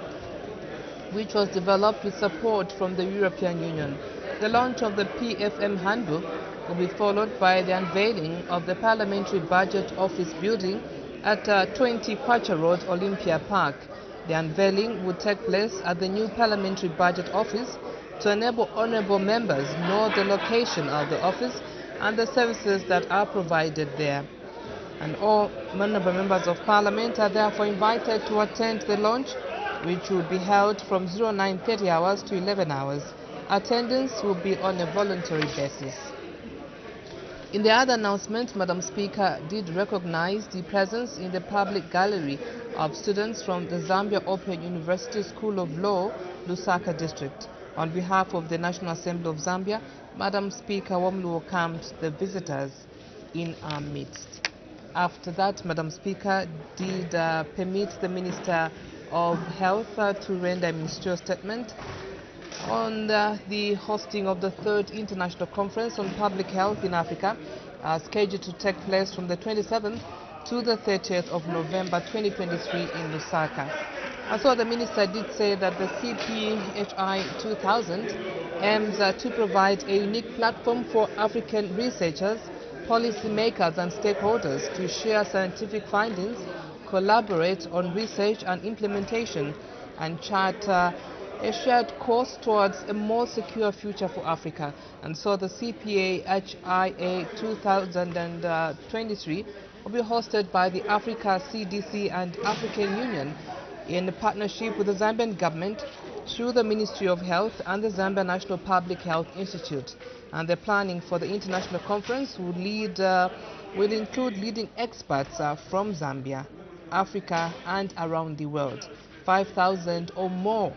which was developed with support from the European Union. The launch of the PFM Handbook will be followed by the unveiling of the Parliamentary Budget Office building at 20 Kwacha Road, Olympia Park. The unveiling would take place at the new Parliamentary Budget Office to enable honourable members know the location of the office and the services that are provided there. And all honourable members of Parliament are therefore invited to attend the launch, which will be held from 09:30 hours to 11 hours. Attendance will be on a voluntary basis. In the other announcement, Madam Speaker did recognize the presence in the public gallery of students from the Zambia Open University School of Law, Lusaka District. On behalf of the National Assembly of Zambia, Madam Speaker warmly welcomed the visitors in our midst. After that, Madam Speaker did permit the Minister of Health to render a ministerial statement on the hosting of the 3rd International Conference on Public Health in Africa, scheduled to take place from the 27th to the 30th of November 2023 in Lusaka. And so the Minister did say that the CPHI 2000 aims to provide a unique platform for African researchers, policymakers and stakeholders to share scientific findings, collaborate on research and implementation, and chart a shared course towards a more secure future for Africa. And so the CPHIA 2023 will be hosted by the Africa CDC and African Union in partnership with the Zambian government through the Ministry of Health and the Zambia National Public Health Institute. And the planning for the international conference will include leading experts from Zambia, Africa and around the world. 5,000 or more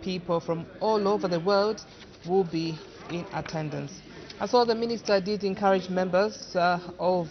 people from all over the world will be in attendance. And so the Minister did encourage members of